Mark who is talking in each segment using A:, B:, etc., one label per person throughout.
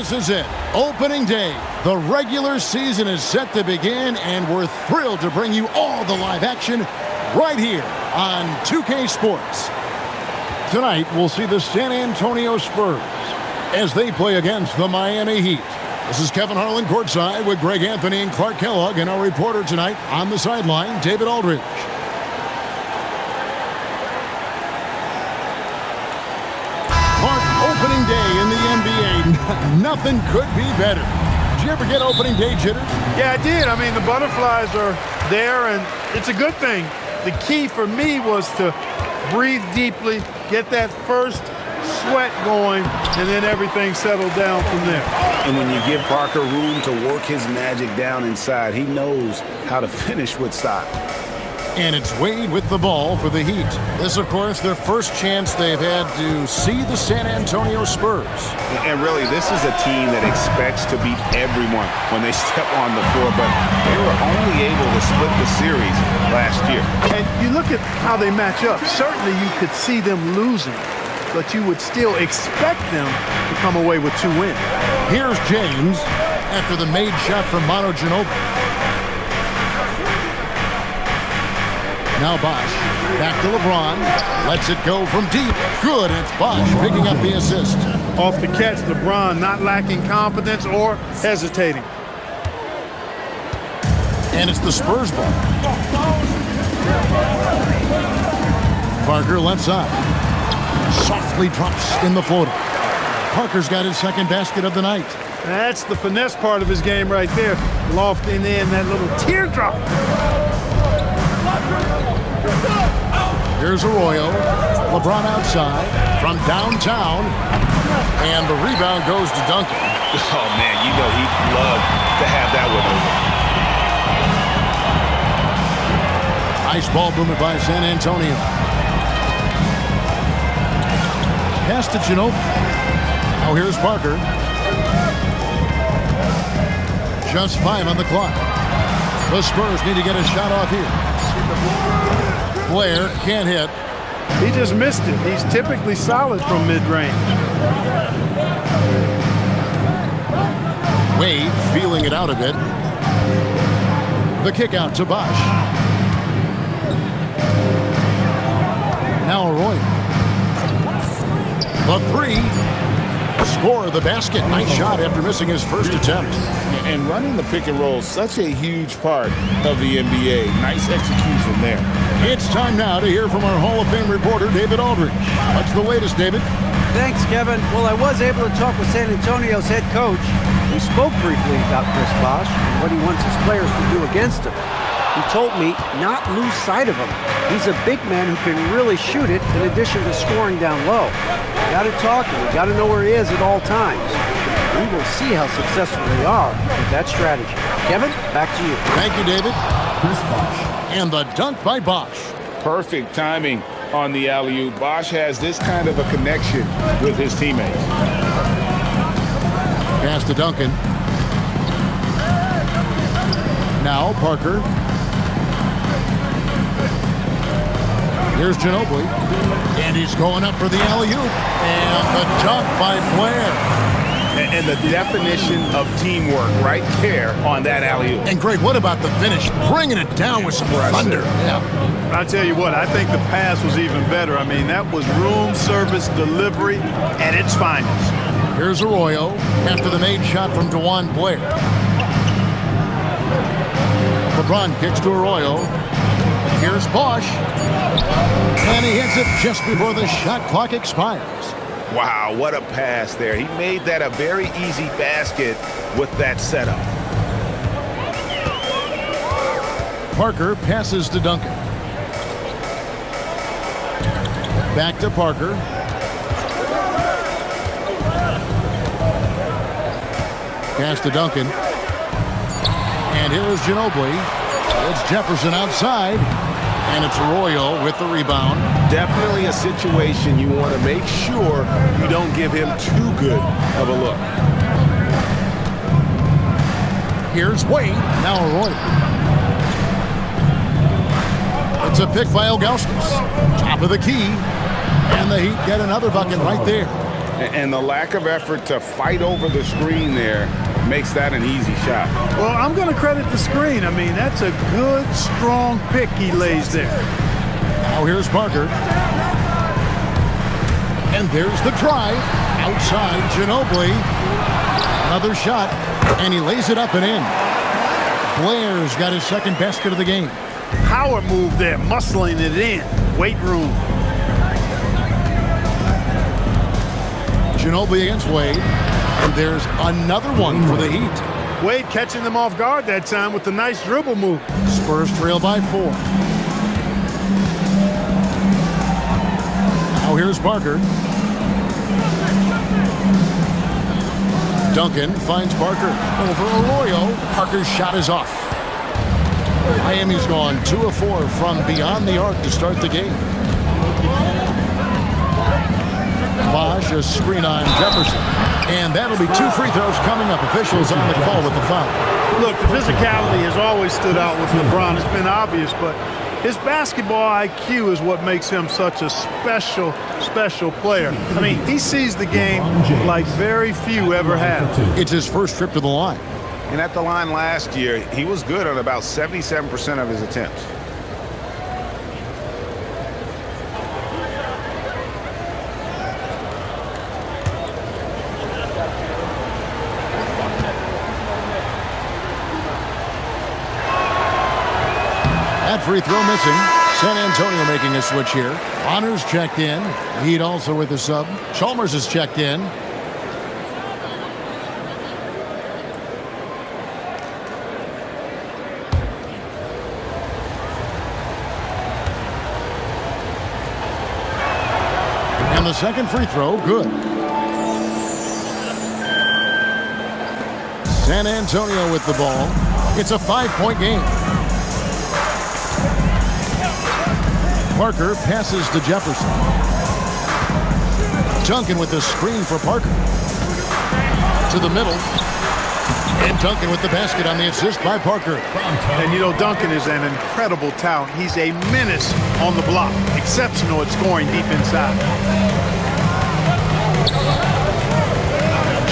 A: This is it. Opening day. The regular season is set to begin, and we're thrilled to bring you all the live action right here on 2K Sports. Tonight, we'll see the San Antonio Spurs as they play against the Miami Heat. This is Kevin Harlan courtside with Greg Anthony and Clark Kellogg, and our reporter tonight on the sideline, David Aldridge. Opening day in the NBA. Nothing could be better. Did you ever get opening day jitters?
B: Yeah, I did. I mean, the butterflies are there, and it's a good thing. The key for me was to breathe deeply, get that first sweat going, and then everything settled down from there.
C: And when you give Parker room to work his magic down inside, he knows how to finish with style.
A: And it's Wade with the ball for the Heat. This, of course, their first chance they've had to see the San Antonio Spurs.
C: And really, this is a team that expects to beat everyone when they step on the floor, but they were only able to split the series last year.
B: And you look at how they match up. Certainly you could see them losing, but you would still expect them to come away with 2 wins.
A: Here's James after the made shot from Manu Ginobili. Now Bosh, back to LeBron, lets it go from deep. Good, and it's Bosh picking up the assist.
B: Off the catch, LeBron not lacking confidence or hesitating.
A: And it's the Spurs ball. Parker left side. Softly drops in the floater. Parker's got his second basket of the night.
B: That's the finesse part of his game right there. Lofting in that little teardrop.
A: Here's Arroyo. LeBron outside from downtown. And the rebound goes to Duncan.
C: Oh, man, you know he'd love to have that one over.
A: Nice ball movement by San Antonio. Pass to Ginobili. Now here's Parker. Just 5 on the clock. The Spurs need to get a shot off here. Blair can't hit.
B: He just missed it. He's typically solid from mid-range.
A: Wade feeling it out a bit. The kick out to Bosh. Now Arroyo. The 3. Score the basket. Nice shot after missing his first attempt.
C: And running the pick and roll, such a huge part of the NBA. Nice execution there.
A: It's time now to hear from our Hall of Fame reporter, David Aldridge. What's the latest, David?
D: Thanks, Kevin. Well, I was able to talk with San Antonio's head coach. We spoke briefly about Chris Bosh and what he wants his players to do against him. He told me not lose sight of him. He's a big man who can really shoot it in addition to scoring down low. We got to talk and we got to know where he is at all times. We will see how successful they are with that strategy. Kevin, back to you.
A: Thank you, David. Chris Bosh. And the dunk by Bosh.
C: Perfect timing on the alley-oop. Bosh has this kind of a connection with his teammates.
A: Pass to Duncan. Now Parker. Here's Ginobili. And he's going up for the alley-oop. And the dunk by Blair.
C: And the definition of teamwork right there on that alley-oop.
A: And Greg, what about the finish? Bringing it down with some thunder.
B: Yeah. I tell you what, I think the pass was even better. I mean, that was room service delivery at its finest.
A: Here's Arroyo after the made shot from DeJuan Blair. LeBron kicks to Arroyo. Here's Bosh. And he hits it just before the shot clock expires.
C: Wow, what a pass there. He made that a very easy basket with that setup.
A: Parker passes to Duncan. Back to Parker. Pass to Duncan. And here is Ginobili. It's Jefferson outside. And it's Arroyo with the rebound.
C: Definitely a situation you want to make sure you don't give him too good of a look.
A: Here's Wade. Now Arroyo. It's a pick by Ilgauskas. Top of the key. And the Heat get another bucket right there.
C: And the lack of effort to fight over the screen there makes that an easy shot.
B: Well, I'm going to credit the screen. I mean, that's a good, strong pick he lays there.
A: Now here's Parker. And there's the drive. Outside, Ginobili. Another shot. And he lays it up and in. Blair's got his second basket of the game.
B: Power move there, muscling it in. Weight room.
A: Ginobili against Wade. And there's another one for the Heat.
B: Wade catching them off guard that time with the nice dribble move.
A: Spurs trail by 4. Now here's Parker. Duncan finds Parker over Arroyo. Parker's shot is off. Miami's gone 2 of 4 from beyond the arc to start the game. Bosch, a screen on Jefferson. And that'll be 2 free throws coming up. Officials on the call with the foul.
B: Look, the physicality has always stood out with LeBron. It's been obvious, but his basketball IQ is what makes him such a special player. I mean, he sees the game like very few ever have.
A: It's his first trip to the line.
C: And at the line last year, he was good on about 77% of his attempts.
A: That free throw missing. San Antonio making a switch here. Honors checked in. Heat also with the sub. Chalmers is checked in. And the second free throw, good. San Antonio with the ball. It's a 5-point game. Parker passes to Jefferson. Duncan with the screen for Parker. To the middle. And Duncan with the basket on the assist by Parker.
B: And you know, Duncan is an incredible talent. He's a menace on the block. Exceptional at scoring deep inside.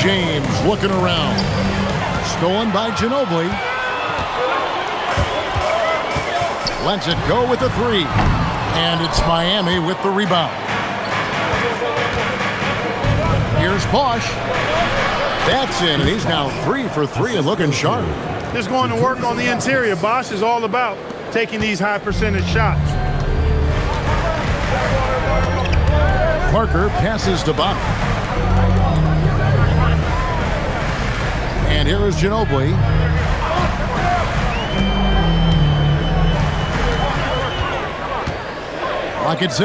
A: James looking around. Stolen by Ginobili. Lets it go with the 3. And it's Miami with the rebound. Here's Bosch. That's in, and he's now 3 for 3 and looking sharp.
B: Just going to work on the interior. Bosch is all about taking these high percentage shots.
A: Parker passes to Bonner. And here is Ginobili. Clock at 6.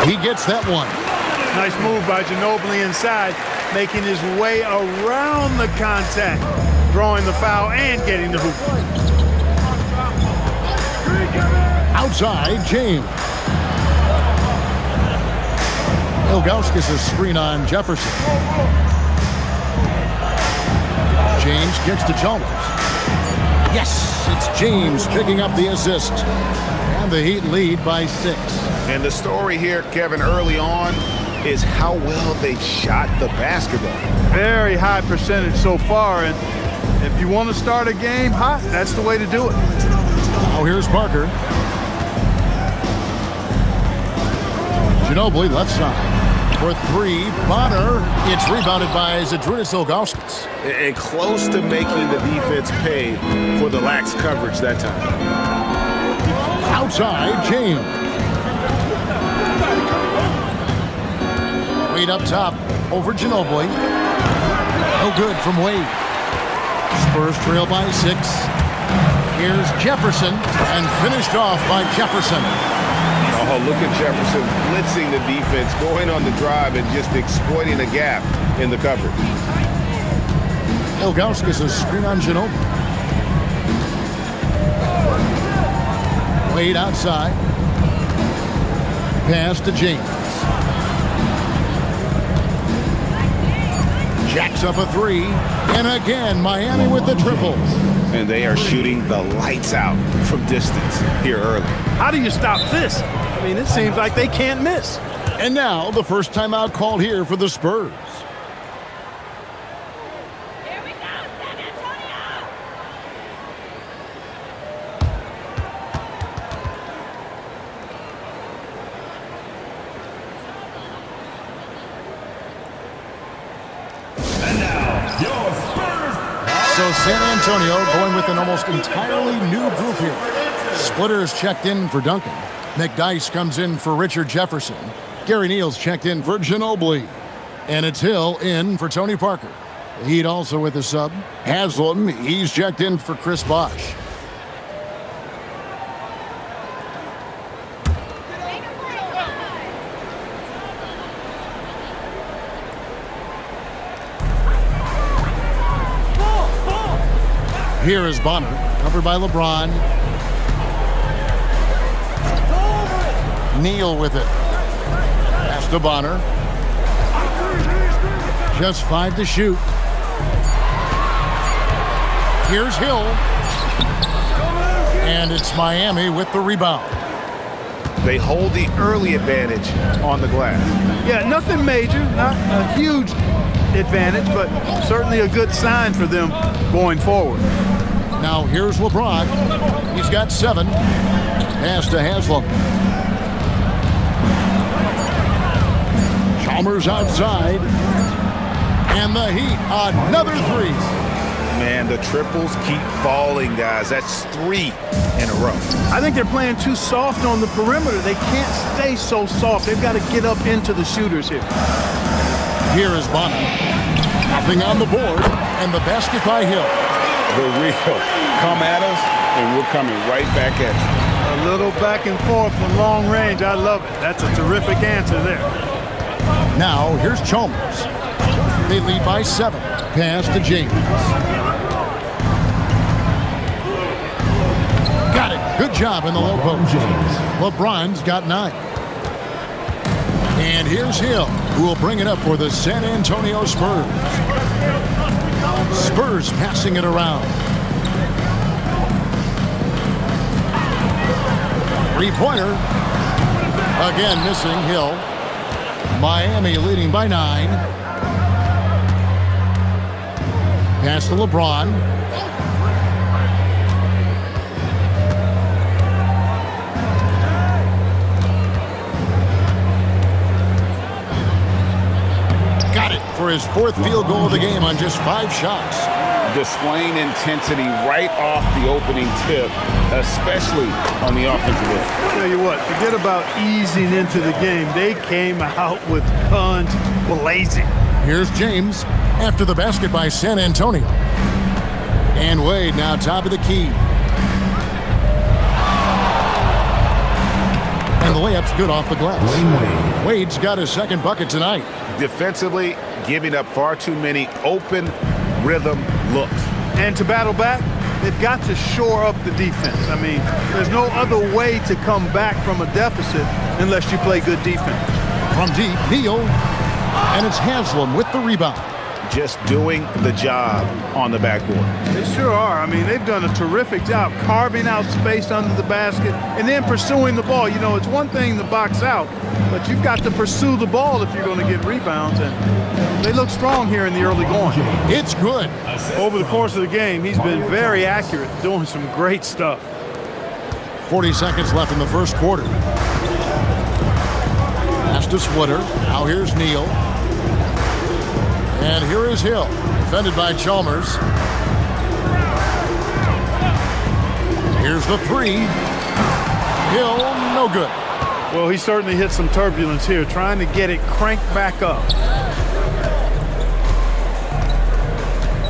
A: He gets that one.
B: Nice move by Ginobili inside, making his way around the contact, drawing the foul and getting the hoop.
A: Outside, James. Ilgauskas a screen on Jefferson. James kicks to Chalmers. Yes, it's James picking up the assist. And the Heat lead by 6.
C: And the story here, Kevin, early on is how well they shot the basketball.
B: Very high percentage so far, and if you want to start a game hot, that's the way to do it.
A: Now here's Parker. Ginobili left side. For 3, Bonner. It's rebounded by Zydrunas Ilgauskas.
C: And close to making the defense pay for the lax coverage that time.
A: Outside, James. Wade up top over Ginobili. No good from Wade. Spurs trail by 6. Here's Jefferson, and finished off by Jefferson.
C: Oh, look at Jefferson blitzing the defense, going on the drive and just exploiting a gap in the coverage.
A: Ilgauskas a screen on Ginobili. Wade outside. Pass to James. Jacks up a 3. And again, Miami with the triple.
C: And they are shooting the lights out from distance here early.
B: How do you stop this? I mean, it seems like they can't miss.
A: And now the first timeout called here for the Spurs.
E: Here we go, San Antonio!
F: And now, your Spurs.
A: So San Antonio going with an almost entirely new group here. Splitters checked in for Duncan. McDyess comes in for Richard Jefferson. Gary Neal's checked in for Ginobili. And it's Hill in for Tony Parker. The Heat also with a sub. Haslam, he's checked in for Chris Bosh. Here is Bonner, covered by LeBron. Neal with it. Pass to Bonner. Just 5 to shoot. Here's Hill. And it's Miami with the rebound.
C: They hold the early advantage on the glass.
B: Yeah, nothing major, not a huge advantage, but certainly a good sign for them going forward.
A: Now here's LeBron. He's got 7. Pass to Haslam. Chalmers outside. And the Heat, another 3.
C: Man, the triples keep falling, guys. That's 3 in a row.
B: I think they're playing too soft on the perimeter. They can't stay so soft. They've got to get up into the shooters here.
A: Here is Bonner. Nothing on the board. And the basket by Hill.
C: The real come at us, and we're coming right back at you.
B: A little back and forth from long range. I love it. That's a terrific answer there.
A: Now, here's Chalmers. They lead by 7. Pass to James. Got it. Good job in the low post. LeBron's got 9. And here's Hill, who will bring it up for the San Antonio Spurs. Spurs passing it around. 3-pointer. Again missing Hill. Miami leading by 9. Pass to LeBron. Got it for his 4th field goal of the game on just 5 shots.
C: Displaying intensity right off the opening tip, especially on the offensive end.
B: Tell you what, forget about easing into the game. They came out with guns blazing.
A: Here's James after the basket by San Antonio. And Wade now top of the key. And the layup's good off the glass. Wade's got his 2nd bucket tonight.
C: Defensively, giving up far too many open rhythm looks.
B: And to battle back, they've got to shore up the defense. I mean, there's no other way to come back from a deficit unless you play good defense.
A: From deep, Neal. And it's Haslam with the rebound.
C: Just doing the job on the backboard.
B: They sure are. I mean, they've done a terrific job carving out space under the basket and then pursuing the ball. You know, it's one thing to box out, but you've got to pursue the ball if you're going to get rebounds. And they look strong here in the early going.
A: It's good.
B: Over the course of the game, he's been very accurate, doing some great stuff.
A: 40 seconds left in the first quarter. Pass to Splitter. Now here's Neal. And here is Hill, defended by Chalmers. Here's the 3. Hill, no good.
B: Well, he certainly hit some turbulence here, trying to get it cranked back up.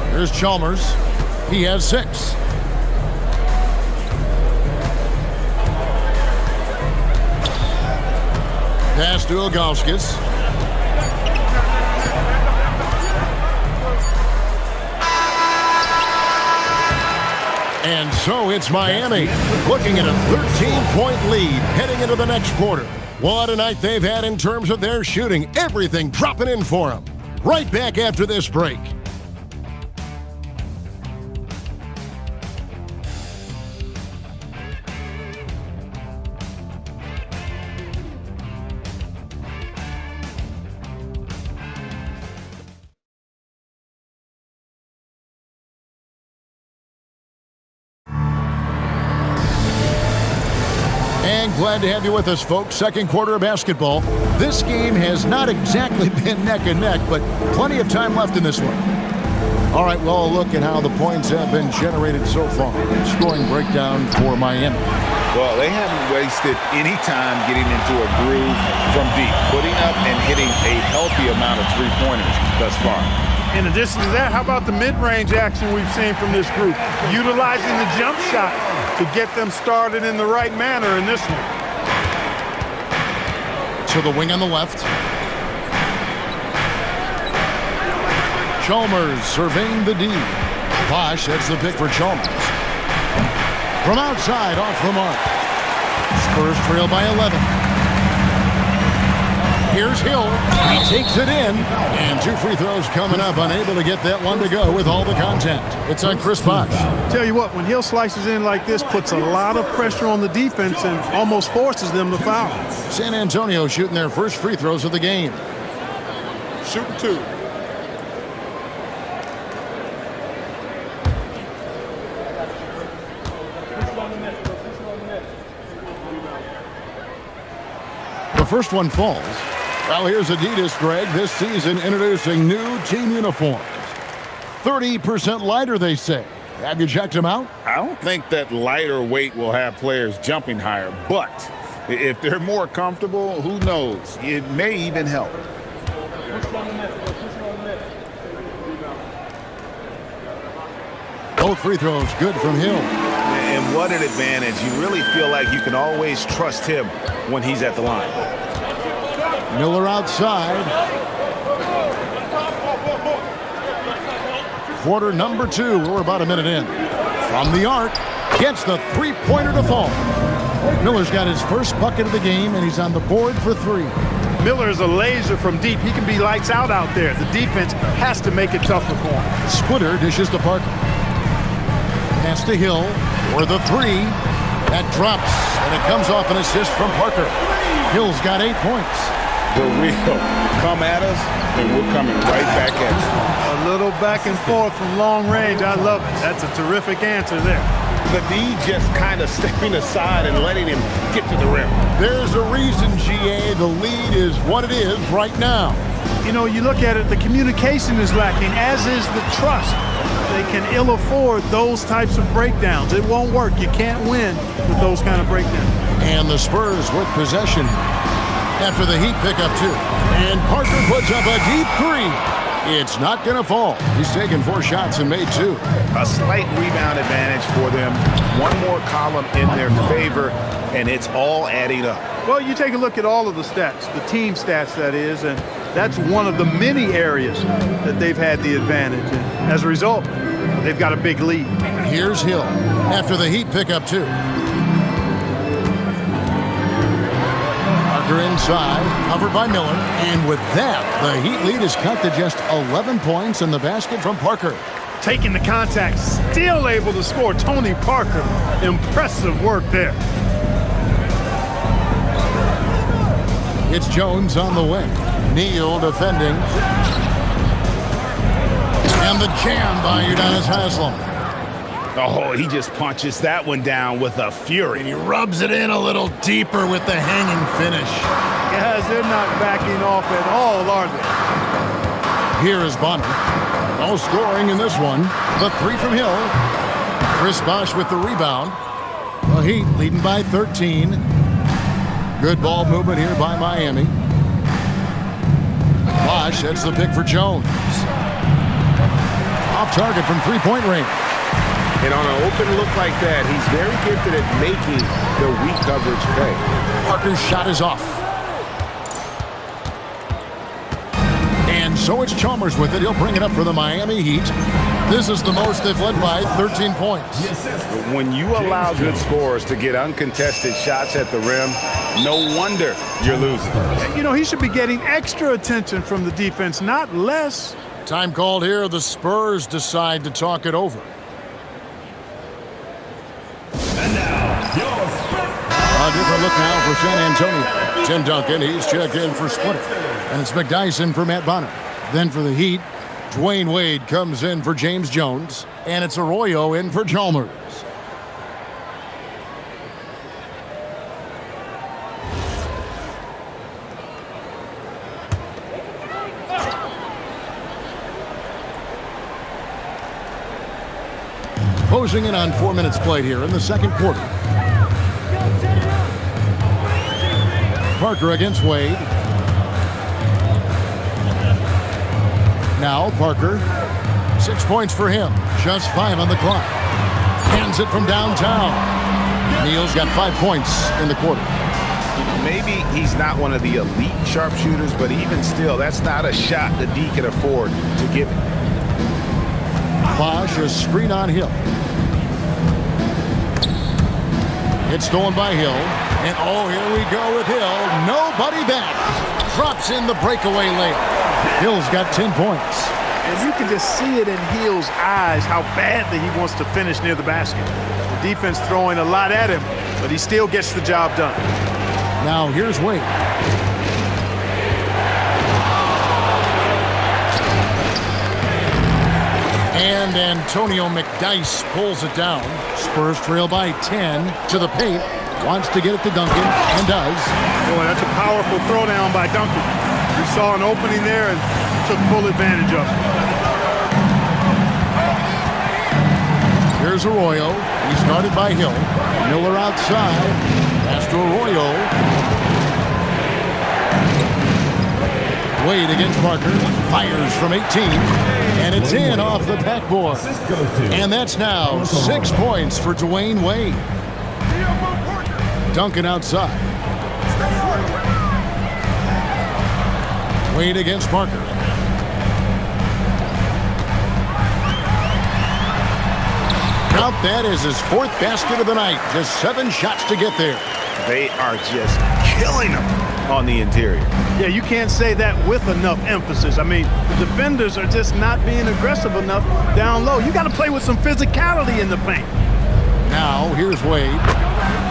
A: Here's Chalmers. He has 6. Pass to Ilgauskas. And so it's Miami looking at a 13-point lead heading into the next quarter. What a night they've had in terms of their shooting. Everything dropping in for them. Right back after this break. And glad to have you with us, folks. Second quarter of basketball. This game has not exactly been neck and neck, but plenty of time left in this one. All right, well, look at how the points have been generated so far. Scoring breakdown for Miami.
C: Well, they haven't wasted any time getting into a groove from deep, putting up and hitting a healthy amount of three-pointers thus far.
B: In addition to that, how about the mid-range action we've seen from this group? Utilizing the jump shot to get them started in the right manner in this one.
A: To the wing on the left. Chalmers surveying the D. Bosch, that's the pick for Chalmers. From outside, off the mark. Spurs trail by 11. Here's Hill. He takes it in. And 2 free throws coming up. Unable to get that one to go with all the contact. It's on Chris Bosch.
B: Tell you what, when Hill slices in like this, puts a lot of pressure on the defense and almost forces them to foul.
A: San Antonio shooting their first free throws of the game.
C: Shooting 2.
A: The first one falls. Well, here's Adidas, Greg, this season introducing new team uniforms. 30% lighter, they say. Have you checked them out?
C: I don't think that lighter weight will have players jumping higher, but if they're more comfortable, who knows? It may even help.
A: Both free throws good from Hill.
C: And what an advantage. You really feel like you can always trust him when he's at the line.
A: Miller outside. Quarter number 2. We're about a minute in. From the arc. Gets the three-pointer to fall. Miller's got his first bucket of the game, and he's on the board for 3.
B: Miller is a laser from deep. He can be lights out there. The defense has to make it tougher for him.
A: Splitter dishes to Parker. Pass to Hill for the 3. That drops, and it comes off an assist from Parker. Hill's got 8 points.
C: The real come at us, and we're coming right back at you.
B: A little back and forth from long range. I love it. That's a terrific answer there.
C: The D just kind of stepping aside and letting him get to the rim.
A: There's a reason, GA, the lead is what it is right now.
B: You know, you look at it, the communication is lacking, as is the trust. They can ill afford those types of breakdowns. It won't work. You can't win with those kind of breakdowns.
A: And the Spurs with possession after the Heat pick up 2. And Parker puts up a deep 3. It's not going to fall. He's taken 4 shots and made 2.
C: A slight rebound advantage for them. One more column in their favor, and it's all adding up.
B: Well, you take a look at all of the stats, the team stats, that is, and that's one of the many areas that they've had the advantage. And as a result, they've got a big lead.
A: Here's Hill after the Heat pick up 2. Parker inside, covered by Miller. And with that, the Heat lead is cut to just 11 points in the basket from Parker.
B: Taking the contact, still able to score. Tony Parker, impressive work there.
A: It's Jones on the wing. Neal defending. And the jam by Udonis Haslem.
C: Oh, he just punches that one down with a fury.
A: And he rubs it in a little deeper with the hanging finish.
B: Guys, they're not backing off at all, are they?
A: Here is Bonner. No scoring in this one. The 3 from Hill. Chris Bosch with the rebound. The Heat leading by 13. Good ball movement here by Miami. Bosch, that's the pick for Jones. Off target from three-point range.
C: And on an open look like that, he's very gifted at making the weak coverage pay.
A: Parker's shot is off. And so it's Chalmers with it. He'll bring it up for the Miami Heat. This is the most they've led by 13 points.
C: When you allow good scorers to get uncontested shots at the rim, no wonder you're losing.
B: You know, he should be getting extra attention from the defense, not less.
A: Time called here. The Spurs decide to talk it over.
F: And now, your Spurs.
A: A different look now for San Antonio. Tim Duncan, he's checked in for Splitter. And it's McDyson for Matt Bonner. Then for the Heat, Dwayne Wade comes in for James Jones. And it's Arroyo in for Chalmers. Closing in on 4 minutes played here in the second quarter. Parker against Wade. Now Parker, 6 points for him, just 5 on the clock. Hands it from downtown. Neal's got 5 points in the quarter.
C: Maybe he's not one of the elite sharpshooters, but even still, that's not a shot the D can afford to give him.
A: Bosch, a screen on Hill. It's stolen by Hill. And oh, here we go with Hill. Nobody back. Drops in the breakaway layup. Hill's got 10 points.
B: And you can just see it in Hill's eyes how badly he wants to finish near the basket. The defense throwing a lot at him, but he still gets the job done.
A: Now here's Wade. And Antonio McDyess pulls it down. Spurs trail by 10 to the paint. Wants to get it to Duncan, and does.
B: Boy, that's a powerful throwdown by Duncan. We saw an opening there and took full advantage of it.
A: Here's Arroyo. He's guarded by Hill. Miller outside. Pass to Arroyo. Wade against Parker. Fires from 18. And it's in off the backboard. And that's now 6 points for Dwayne Wade. Duncan outside. Wade against Parker. Count that as his 4th basket of the night. Just 7 shots to get there.
C: They are just killing him on the interior.
B: Yeah, you can't say that with enough emphasis. I mean, the defenders are just not being aggressive enough down low. You got to play with some physicality in the paint.
A: Now, here's Wade.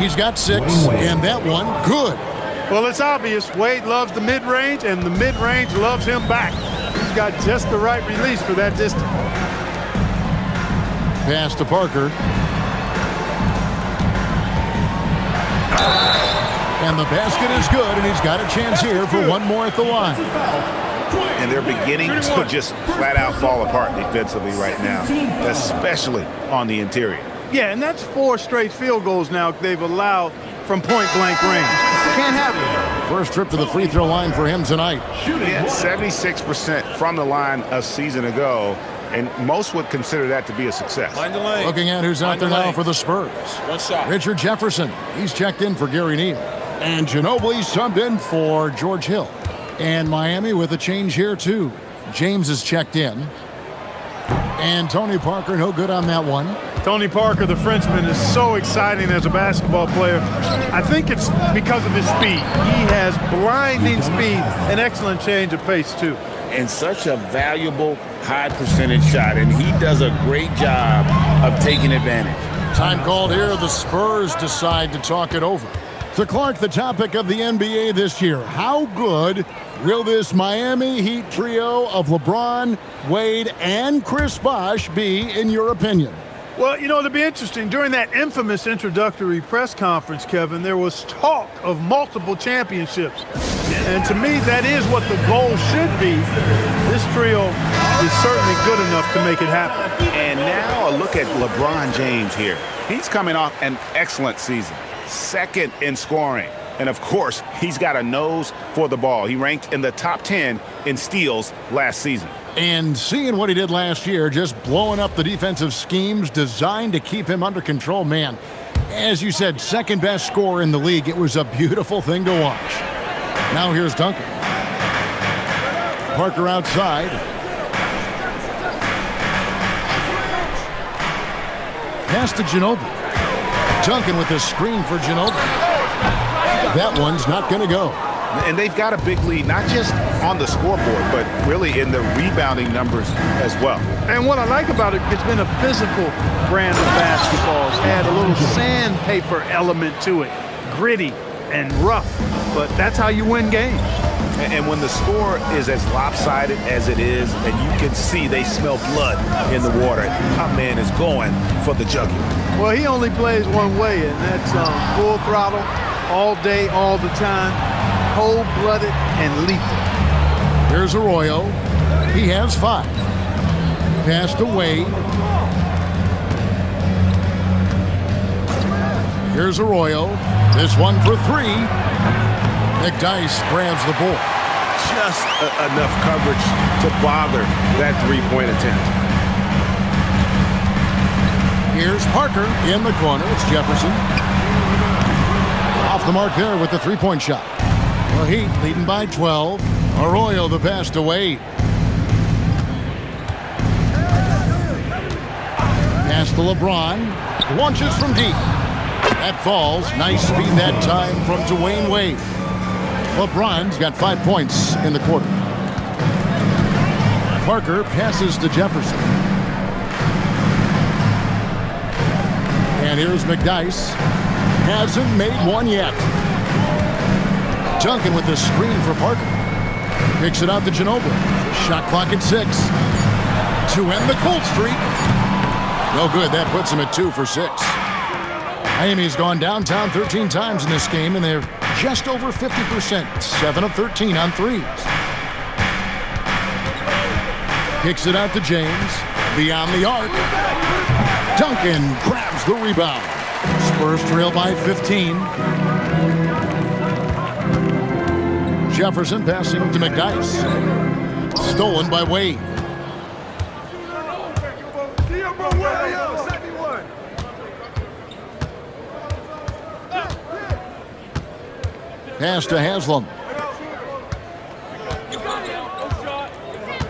A: He's got 6, and that one, good.
B: Well, it's obvious Wade loves the mid-range, and the mid-range loves him back. He's got just the right release for that distance.
A: Pass to Parker. And the basket is good, and he's got a chance here for one more at the line.
C: And they're beginning to just flat out fall apart defensively right now, especially on the interior.
B: Yeah, and that's 4 straight field goals now they've allowed from point-blank range. Can't have it.
A: First trip to the free throw line for him tonight.
C: He had 76% from the line a season ago, and most would consider that to be a success.
A: Looking at who's out there now for the Spurs.
F: One shot.
A: Richard Jefferson. He's checked in for Gary Neal. And Ginobili subbed in for George Hill. And Miami with a change here, too. James is checked in. And Tony Parker, no good on that one.
B: Tony Parker, the Frenchman, is so exciting as a basketball player. I think it's because of his speed. He has blinding speed, an excellent change of pace, too.
C: And such a valuable high percentage shot, and he does a great job of taking advantage.
A: Time called here. The Spurs decide to talk it over. To Clark, the topic of the NBA this year. How good will this Miami Heat trio of LeBron, Wade, and Chris Bosh be, in your opinion?
B: Well, you know, it'll be interesting. During that infamous introductory press conference, Kevin, there was talk of multiple championships. And to me, that is what the goal should be. This trio is certainly good enough to make it happen.
C: And now a look at LeBron James here. He's coming off an excellent season. 2nd in scoring. And, of course, he's got a nose for the ball. He ranked in the top 10 in steals last season.
A: And seeing what he did last year, just blowing up the defensive schemes designed to keep him under control, man. As you said, 2nd best scorer in the league. It was a beautiful thing to watch. Now here's Duncan. Parker outside. Pass to Ginobili. Duncan with the screen for Ginobili. That one's not going to go.
C: And they've got a big lead, not just on the scoreboard, but really in the rebounding numbers as well.
B: And what I like about it, it's been a physical brand of basketball. It's had a little sandpaper element to it, gritty and rough, but that's how you win games.
C: And when the score is as lopsided as it is, and you can see they smell blood in the water, my man is going for the jugular.
B: Well, he only plays one way, and that's full throttle, all day, all the time, cold-blooded and lethal.
A: Here's Arroyo. He has 5. Pass to Wade. Here's Arroyo. This one for three. McDyess grabs the ball.
C: Just enough coverage to bother that three-point attempt.
A: Here's Parker in the corner. It's Jefferson. Off the mark there with the three-point shot. The Heat leading by 12. Arroyo the pass to Wade. Pass to LeBron. Launches from deep. That falls. Nice feed that time from Dwayne Wade. LeBron's got 5 points in the quarter. Parker passes to Jefferson. And here's McDyess. Hasn't made one yet. Duncan with the screen for Parker. Kicks it out to Ginobili. Shot clock at 6. To end the cold streak. No good. That puts him at 2 for 6. Miami's gone downtown 13 times in this game, and they're just over 50%. 7 of 13 on threes. Kicks it out to James. Beyond the arc. Duncan grabs the rebound. Spurs trail by 15. Jefferson passing to McDyess. Stolen by Wade. Pass to Haslam.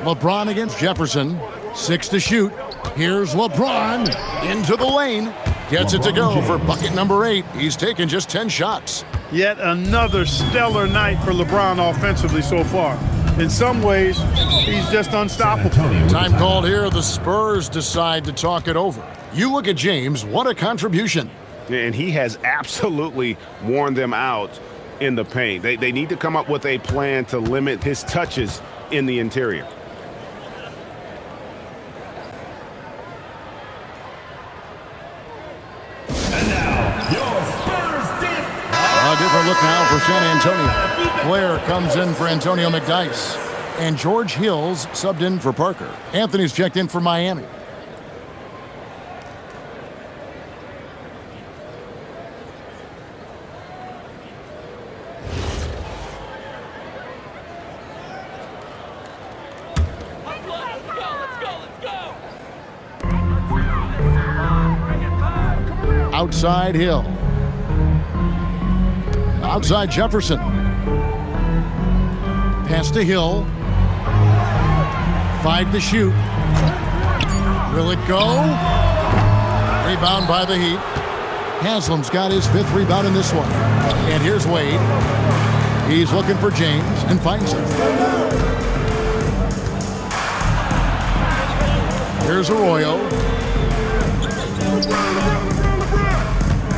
A: LeBron against Jefferson. 6 to shoot. Here's LeBron into the lane. Gets it to go for bucket number 8. He's taken just 10 shots.
B: Yet another stellar night for LeBron offensively so far. In some ways, he's just unstoppable.
A: Time called here. The Spurs decide to talk it over. You look at James. What a contribution.
C: And he has absolutely worn them out in the paint. They need to come up with a plan to limit his touches in the interior.
F: And now, your Spurs team.
A: A different look now for San Antonio. Blair comes in for Antonio McDyess. And George Hill's subbed in for Parker. Anthony's checked in for Miami. Outside Hill. Outside Jefferson. Pass to Hill. 5 to shoot. Will it go? Rebound by the Heat. Haslam's got his 5th rebound in this one. And here's Wade. He's looking for James and finds him. Here's Arroyo.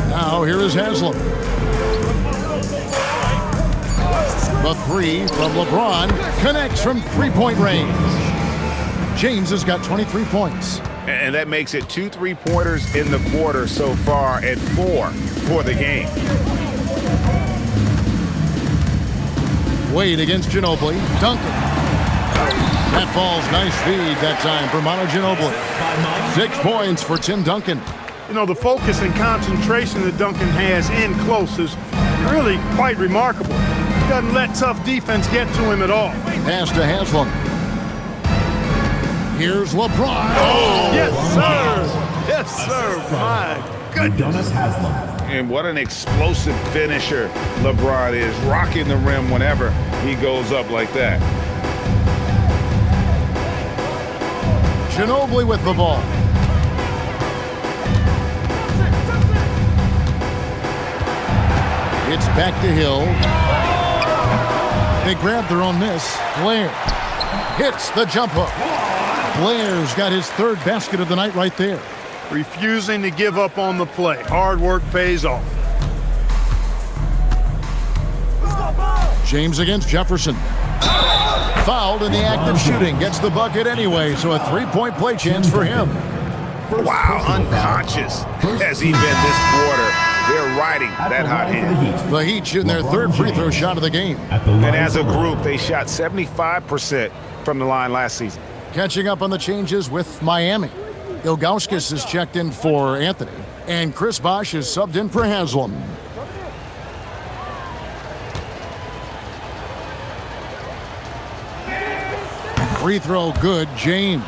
A: Now here is Haslam. The 3 from LeBron connects from three-point range. James has got 23 points.
C: And that makes it 2 3-pointers in the quarter so far and 4 for the game.
A: Wade against Ginobili. Duncan. That falls. Nice feed that time for Manu Ginobili. 6 points for Tim Duncan.
B: You know, the focus and concentration that Duncan has in close is really quite remarkable. He doesn't let tough defense get to him at all.
A: Pass to Haslam. Here's LeBron. Oh,
B: yes, sir. Yes, sir. My goodness.
C: And what an explosive finisher LeBron is, rocking the rim whenever he goes up like that.
A: Ginobili with the ball. It's back to Hill. They grab their own miss. Blair hits the jump hook. Blair's got his 3rd basket of the night right there.
B: Refusing to give up on the play. Hard work pays off.
A: James against Jefferson. Fouled in the act of shooting. Gets the bucket anyway, so a 3-point play chance for him.
C: Wow, unconscious has he been this quarter. They're riding that hot hand.
A: The Heat shooting their 3rd free throw shot of the game.
C: And as a group, they shot 75% from the line last season.
A: Catching up on the changes with Miami. Ilgauskas is checked in for Anthony. And Chris Bosh is subbed in for Haslam. Free throw good, James.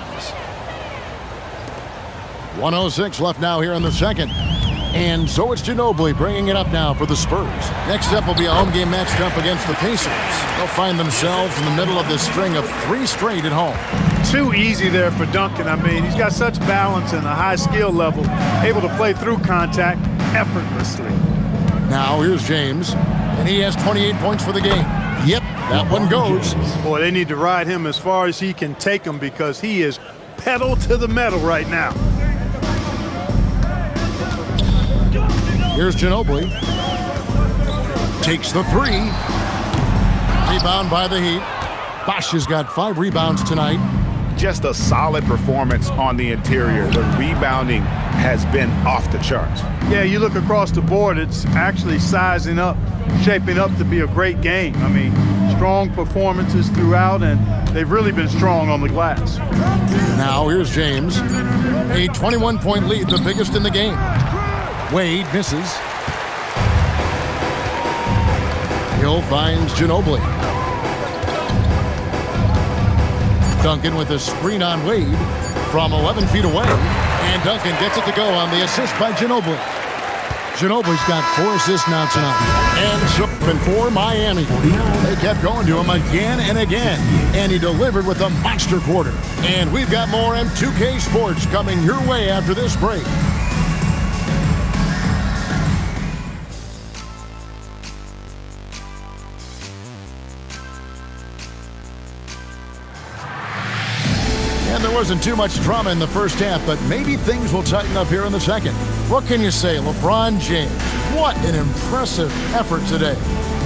A: 1:06 left now here in the second. And so it's Ginobili bringing it up now for the Spurs. Next up will be a home game matched up against the Pacers. They'll find themselves in the middle of this string of 3 straight at home.
B: Too easy there for Duncan. I mean, he's got such balance and a high skill level, able to play through contact effortlessly.
A: Now here's James, and he has 28 points for the game. Yep, that one goes.
B: Boy, they need to ride him as far as he can take them because he is pedal to the metal right now.
A: Here's Ginobili. Takes the 3. Rebound by the Heat. Bosh has got 5 rebounds tonight.
C: Just a solid performance on the interior. The rebounding has been off the charts.
B: Yeah, you look across the board, it's actually sizing up, shaping up to be a great game. I mean, strong performances throughout, and they've really been strong on the glass.
A: Now here's James. A 21-point lead, the biggest in the game. Wade misses. Hill finds Ginobili. Duncan with a screen on Wade from 11 feet away. And Duncan gets it to go on the assist by Ginobili. Ginobili's got 4 assists now tonight. And Shipman for Miami. They kept going to him again and again. And he delivered with a monster quarter. And we've got more M2K Sports coming your way after this break. And there wasn't too much drama in the first half, but maybe things will tighten up here in the second. What can you say, LeBron James? What an impressive effort today.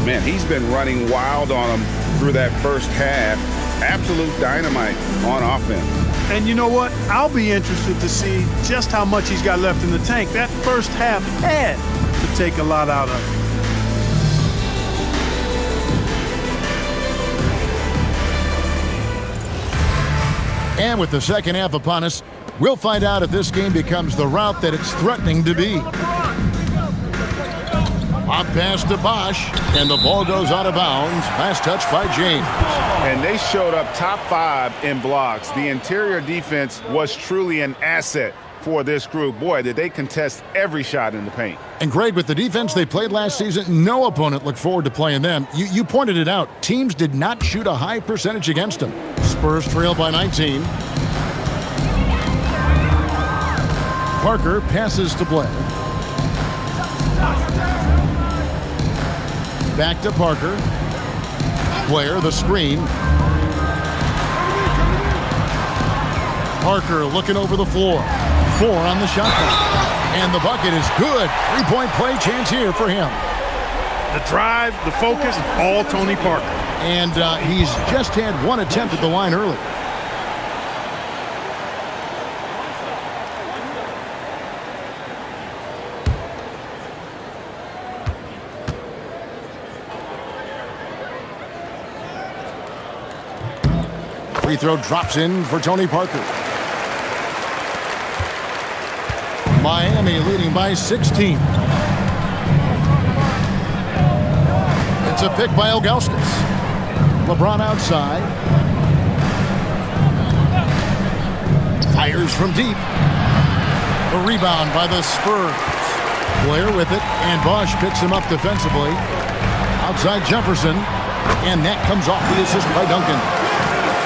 C: Man, he's been running wild on them through that first half. Absolute dynamite on offense.
B: And you know what? I'll be interested to see just how much he's got left in the tank. That first half had to take a lot out of it.
A: And with the second half upon us, we'll find out if this game becomes the route that it's threatening to be. Pop pass to Bosh, and the ball goes out of bounds. Last touch by James.
C: And they showed up top 5 in blocks. The interior defense was truly an asset for this group. Boy, did they contest every shot in the paint.
A: And Greg, with the defense they played last season, no opponent looked forward to playing them. You pointed it out. Teams did not shoot a high percentage against them. Spurs trail by 19. Parker passes to Blair. Back to Parker. Blair, the screen. Parker looking over the floor. 4 on the shot clock. And the bucket is good. 3-point play chance here for him.
B: The drive, the focus, all Tony Parker.
A: And he's just had 1 attempt at the line early. Free throw drops in for Tony Parker. Miami leading by 16. It's a pick by Ilgauskas. LeBron outside. Fires from deep. The rebound by the Spurs. Blair with it, and Bosh picks him up defensively. Outside Jefferson, and that comes off the assist by Duncan.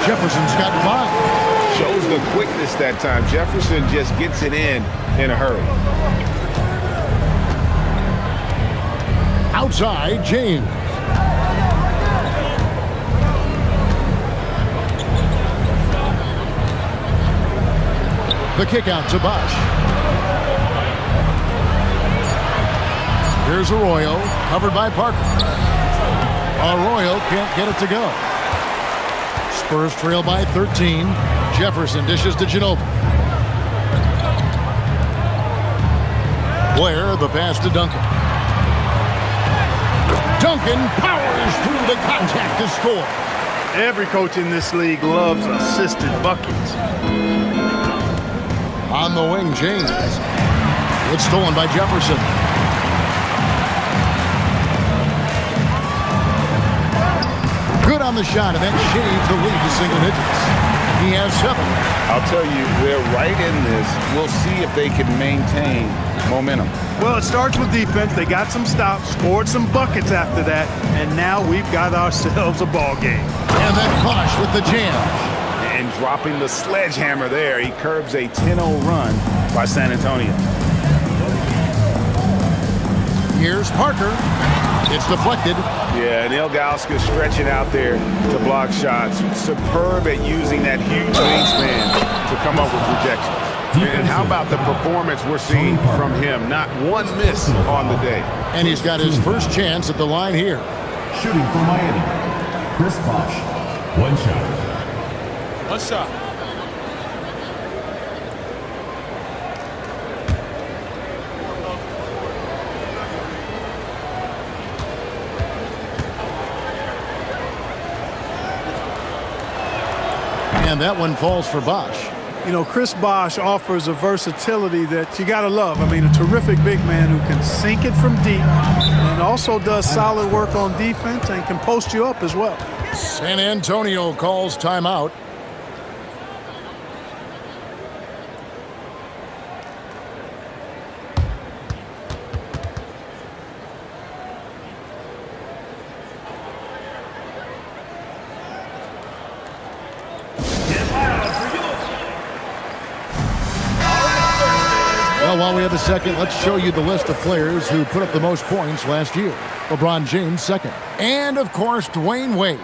A: Jefferson's got 5.
C: Shows the quickness that time. Jefferson just gets it in a hurry.
A: Outside, James. The kick out to Bosh. Here's Arroyo, covered by Parker. Arroyo can't get it to go. Spurs trail by 13. Jefferson dishes to Ginobili. Blair, the pass to Duncan. Duncan powers through the contact to score.
B: Every coach in this league loves assisted buckets.
A: On the wing, James. It's stolen by Jefferson. Good on the shot, and that shaves the lead to single digits. He has 7.
C: I'll tell you, they're right in this. We'll see if they can maintain momentum.
B: Well, it starts with defense. They got some stops, scored some buckets after that, and now we've got ourselves a ball game.
A: And then Bosch with the jam.
C: And dropping the sledgehammer there, he curbs a 10-0 run by San Antonio.
A: Here's Parker. It's deflected.
C: Yeah, and Ilgauskas stretching out there to block shots. Superb at using that huge wingspan to come up with projections. And how about the performance we're seeing from him? Not one miss on the day.
A: And he's got his first chance at the line here.
F: Shooting for Miami, Chris Bosh. 1 shot.
B: One shot.
A: And that one falls for Bosch.
B: You know, Chris Bosh offers a versatility that you got to love. I mean, a terrific big man who can sink it from deep and also does solid work on defense and can post you up as well.
A: San Antonio calls timeout. Well, while we have a second, let's show you the list of players who put up the most points last year. LeBron James, second. And, of course, Dwayne Wade.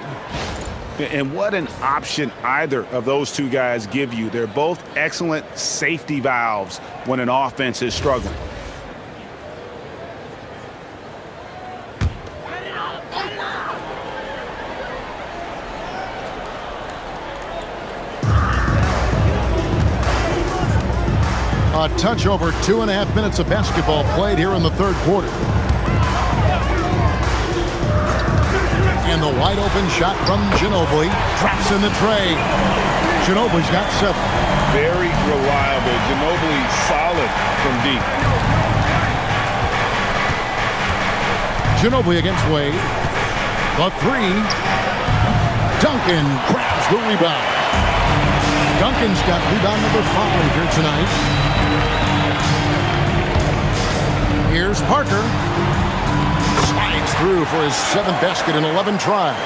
C: And what an option either of those two guys give you. They're both excellent safety valves when an offense is struggling.
A: A touch over 2.5 minutes of basketball played here in the third quarter. And the wide open shot from Ginobili traps in the tray. Ginobili's got 7.
C: Very reliable. Ginobili solid from deep.
A: Ginobili against Wade. The 3. Duncan grabs the rebound. Duncan's got rebound number 5 here tonight. Here's Parker. Slides through for his 7th basket in 11 tries.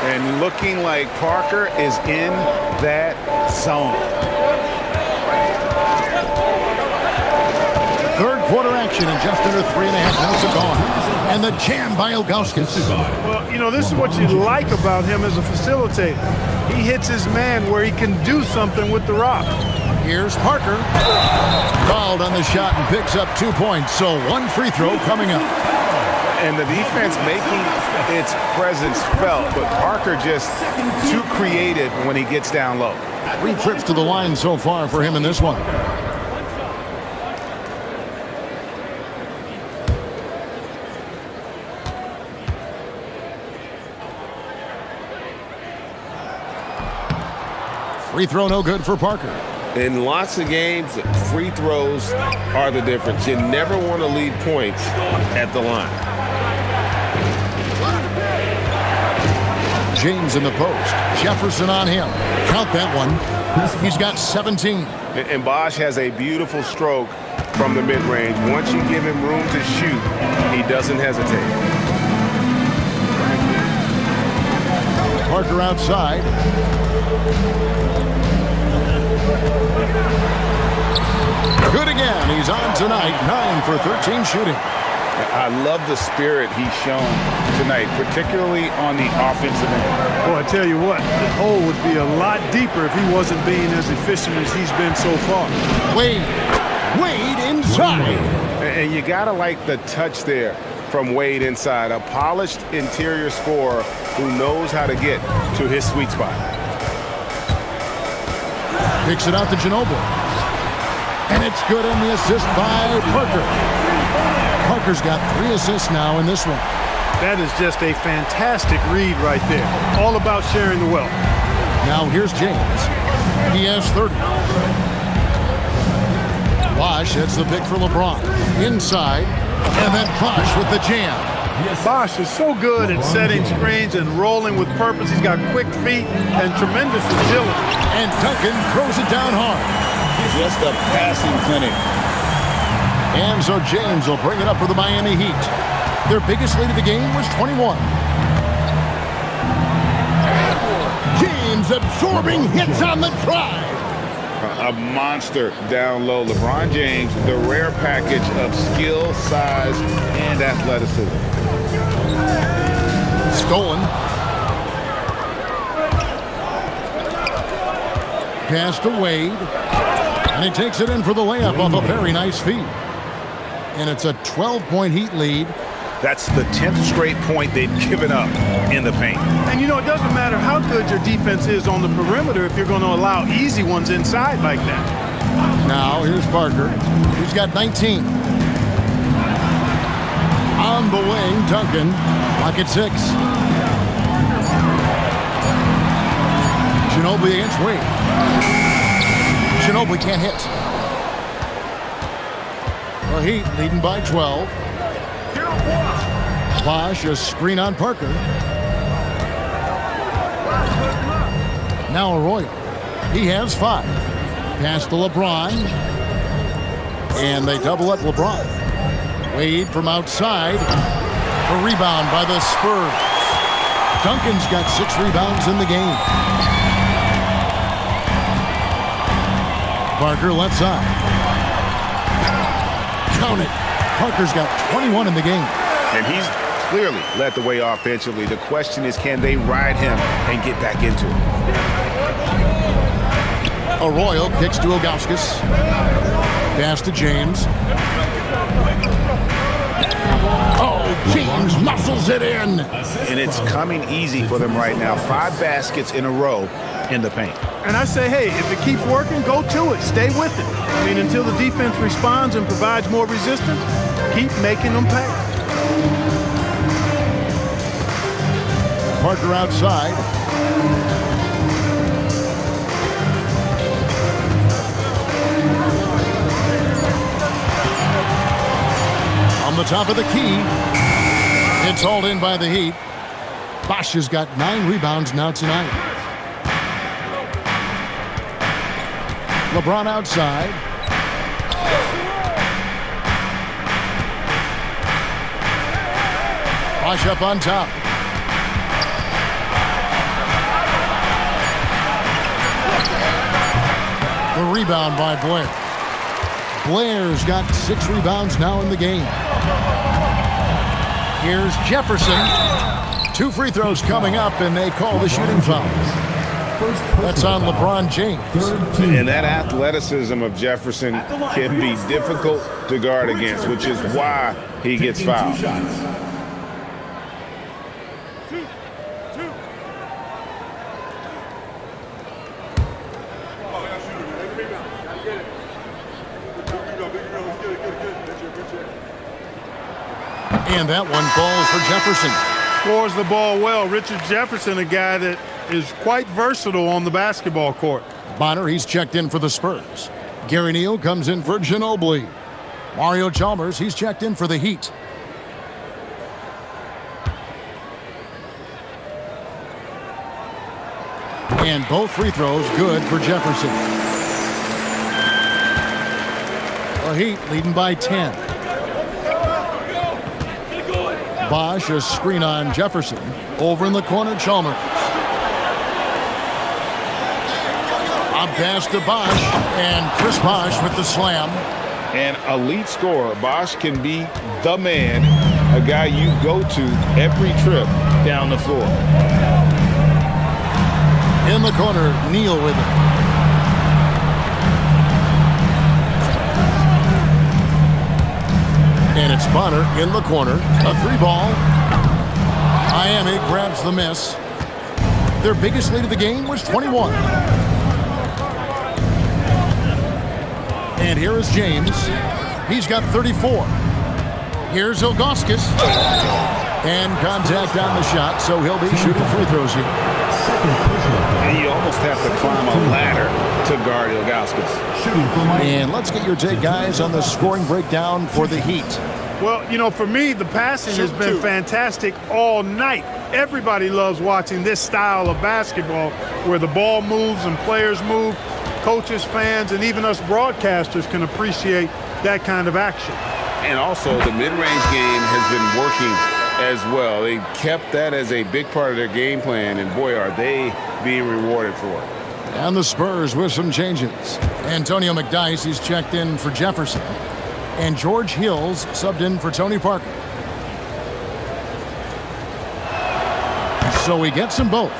C: And looking like Parker is in that zone.
A: Third quarter action and just under 3.5 minutes are gone. And the jam by Ilgauskas.
B: Well, you know, this is what you like about him as a facilitator. He hits his man where he can do something with the rock.
A: Here's Parker. Fouled on the shot and picks up 2 points. So 1 free throw coming up.
C: And the defense making its presence felt, but Parker just too creative when he gets down low.
A: 3 trips to the line so far for him in this one. Free throw no good for Parker.
G: In lots of games, free throws are the difference. You never want to leave points at the line.
A: James in the post. Jefferson on him. Count that one. He's got 17.
C: And Bosh has a beautiful stroke from the mid-range. Once you give him room to shoot, he doesn't hesitate.
A: Parker outside. Good again. He's on tonight. 9 for 13 shooting.
C: I love the spirit he's shown tonight, particularly on the offensive end.
B: Boy, I tell you what, the hole would be a lot deeper if he wasn't being as efficient as he's been so far.
A: Wade inside.
C: And you got to like the touch there from Wade inside. A polished interior scorer who knows how to get to his sweet spot.
A: Picks it out to Ginobili. And it's good in the assist by Parker. Parker's got 3 assists now in this one.
B: That is just a fantastic read right there. All about sharing the wealth.
A: Now here's James. He has 30. Bosh hits the pick for LeBron. Inside, and then Bosh with the jam.
B: Bosh is so good at setting screens and rolling with purpose. He's got quick feet and tremendous agility.
A: And Duncan throws it down hard.
C: Just a passing clinic.
A: And so James will bring it up for the Miami Heat. Their biggest lead of the game was 21. James absorbing hits on the drive.
C: A monster down low. LeBron James, the rare package of skill, size, and athleticism.
A: Stolen. Pass to Wade. And he takes it in for the layup off a very nice feed. And it's a 12-point Heat lead.
C: That's the 10th straight point they've given up in the paint.
B: And, you know, it doesn't matter how good your defense is on the perimeter if you're going to allow easy ones inside like that.
A: Now, here's Parker. He's got 19. On the wing, Duncan. Clock at 6. Ginobili against Wade. Ginobili can't hit. The Heat leading by 12. Bosh, a screen on Parker. Now Arroyo. He has 5. Pass to LeBron. And they double up LeBron. Wade from outside. A rebound by the Spurs. Duncan's got 6 rebounds in the game. Parker left side. Count it. Parker's got 21 in the game.
C: And he's clearly led the way offensively. The question is, can they ride him and get back into it?
A: Arroyo kicks to Ilgauskas. Pass to James. Oh, James muscles it in.
C: And it's coming easy for them right now. 5 baskets in a row in the paint.
B: And I say, hey, if it keeps working, go to it. Stay with it. I mean, until the defense responds and provides more resistance, keep making them pay.
A: Parker outside. On the top of the key. It's hauled in by the Heat. Bosh has got 9 rebounds now tonight. LeBron outside. Bosh up on top. The rebound by Blair. Blair's got 6 rebounds now in the game. Here's Jefferson. 2 free throws coming up, and they call the shooting foul. That's on LeBron James.
C: And that athleticism of Jefferson can be difficult to guard against, which is why he gets fouled.
A: And that one falls for Jefferson.
B: Scores the ball well. Richard Jefferson, a guy that is quite versatile on the basketball court.
A: Bonner, he's checked in for the Spurs. Gary Neal comes in for Ginobili. Mario Chalmers, he's checked in for the Heat. And both free throws good for Jefferson. The Heat leading by 10. Bosh, a screen on Jefferson. Over in the corner, Chalmers. A pass to Bosh, and Chris Bosh with the slam.
C: An elite scorer. Bosh can be the man, a guy you go to every trip down the floor.
A: In the corner, Neal with it. And it's Bonner in the corner. A 3-ball. Miami grabs the miss. Their biggest lead of the game was 21. And here is James. He's got 34. Here's Ilgauskas. And contact on the shot, so he'll be shooting free throws here.
C: And you almost have to climb a ladder
G: to guard Ilgauskas.
F: Shooting for Miami.
A: And let's get your take, guys, on the scoring breakdown for the Heat.
B: Well, you know, for me, the passing has been fantastic all night. Everybody loves watching this style of basketball where the ball moves and players move. Coaches, fans, and even us broadcasters can appreciate that kind of action.
G: And also, the mid-range game has been working as well. They kept that as a big part of their game plan, and boy, are they being rewarded for it.
A: And the Spurs with some changes. Antonio McDyess, he's checked in for Jefferson. And George Hill's subbed in for Tony Parker. So he gets them both.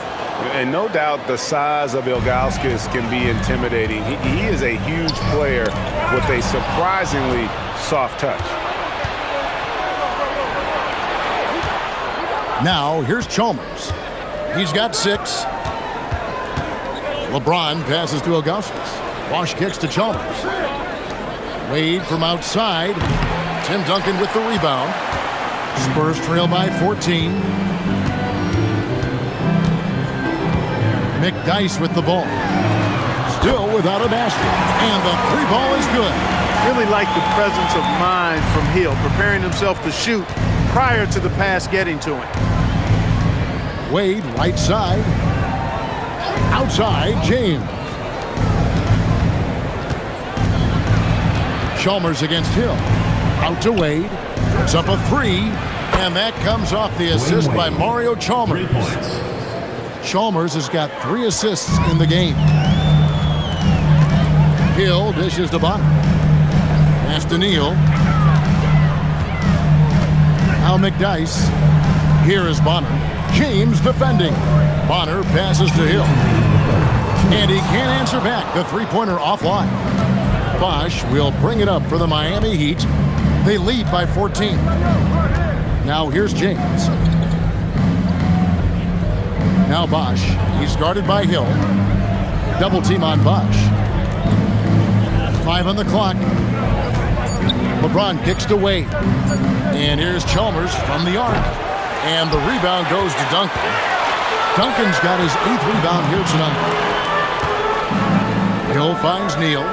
C: And no doubt the size of Ilgauskas can be intimidating. He is a huge player with a surprisingly soft touch.
A: Now, here's Chalmers. He's got 6. LeBron passes to Ilgauskas. Bosh kicks to Chalmers. Wade from outside. Tim Duncan with the rebound. Spurs trail by 14. McDyess with the ball. Still without a basket. And the 3 ball is good.
B: Really like the presence of mind from Hill, preparing himself to shoot prior to the pass getting to him.
A: Wade, right side. Outside, James. Chalmers against Hill. Out to Wade. Puts up a 3. And that comes off the assist by Mario Chalmers.
F: 3 points.
A: Chalmers has got 3 assists in the game. Hill dishes to Bonner. Pass to Neal. Now McDyess. Here is Bonner. James defending. Bonner passes to Hill. And he can't answer back. The 3-pointer offline. Bosh will bring it up for the Miami Heat. They lead by 14. Now here's James. Now Bosh. He's guarded by Hill. Double team on Bosh. 5 on the clock. LeBron kicks to Wade. And here's Chalmers from the arc. And the rebound goes to Duncan. Duncan's got his 8th rebound here tonight. Hill finds Neal.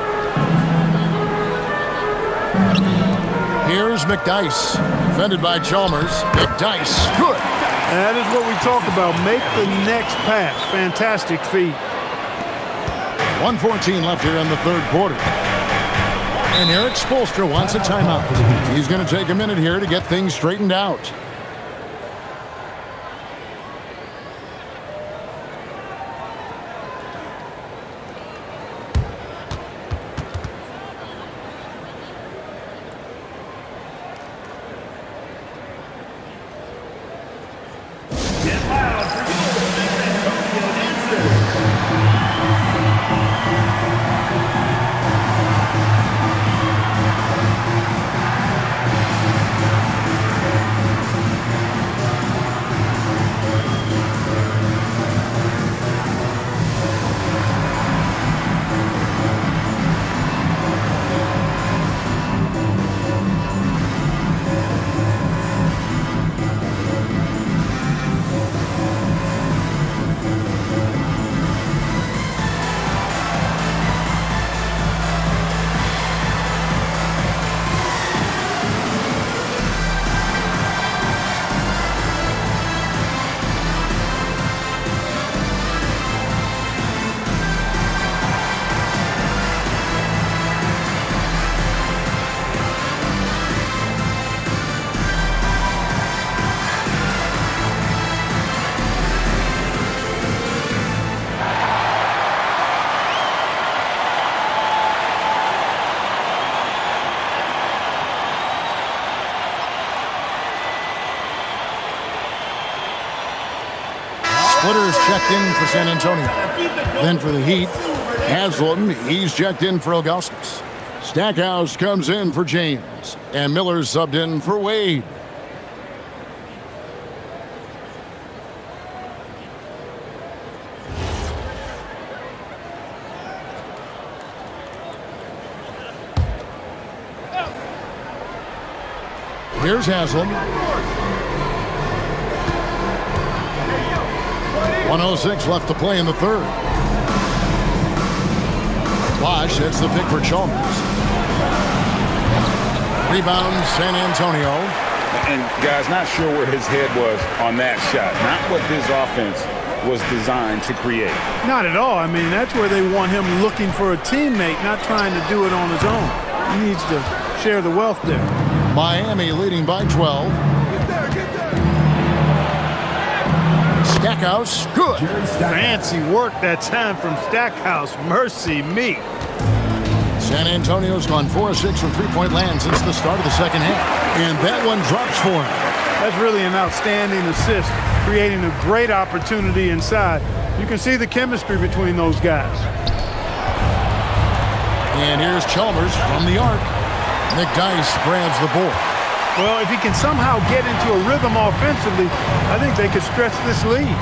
A: Here's McDyess. Defended by Chalmers. McDyess. Good.
B: And that is what we talk about. Make the next pass. Fantastic feat.
A: 1:14 left here in the 3rd quarter. And Eric Spoelstra wants a timeout. He's going to take a minute here to get things straightened out. Splitters checked in for San Antonio. Then for the Heat, Haslam, he's checked in for Ilgauskas. Stackhouse comes in for James. And Miller subbed in for Wade. Here's Haslam. 1:06 left to play in the 3rd. Bosch, that's the pick for Chalmers. Rebound, San Antonio.
C: And, guys, not sure where his head was on that shot. Not what this offense was designed to create.
B: Not at all. I mean, that's where they want him looking for a teammate, not trying to do it on his own. He needs to share the wealth there.
A: Miami leading by 12. Stackhouse, good.
B: Fancy work that time from Stackhouse. Mercy me.
A: San Antonio's gone 4 of 6 from three-point land since the start of the second half. And that one drops for him.
B: That's really an outstanding assist, creating a great opportunity inside. You can see the chemistry between those guys.
A: And here's Chalmers from the arc. McDyess grabs the board.
B: Well, if he can somehow get into a rhythm offensively, I think they could stretch this lead.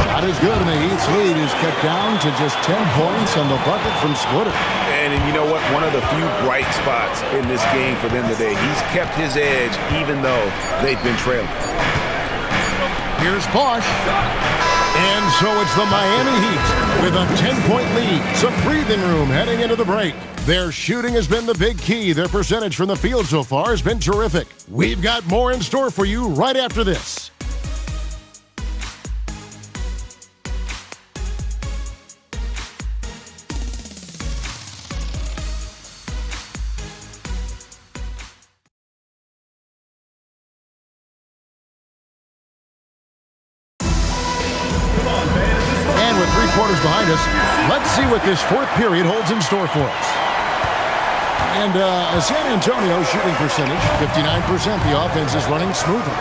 A: Shot is good, and the Heat's lead is cut down to just 10 points on the bucket from Splitter.
C: And you know what? One of the few bright spots in this game for them today. He's kept his edge even though they've been trailing.
A: Here's Bosch. And so it's the Miami Heat with a 10-point lead. Some breathing room heading into the break. Their shooting has been the big key. Their percentage from the field so far has been terrific. We've got more in store for you right after this. Quarters behind us. Let's see what this fourth period holds in store for us. And San Antonio shooting percentage, 59%. The offense is running smoothly.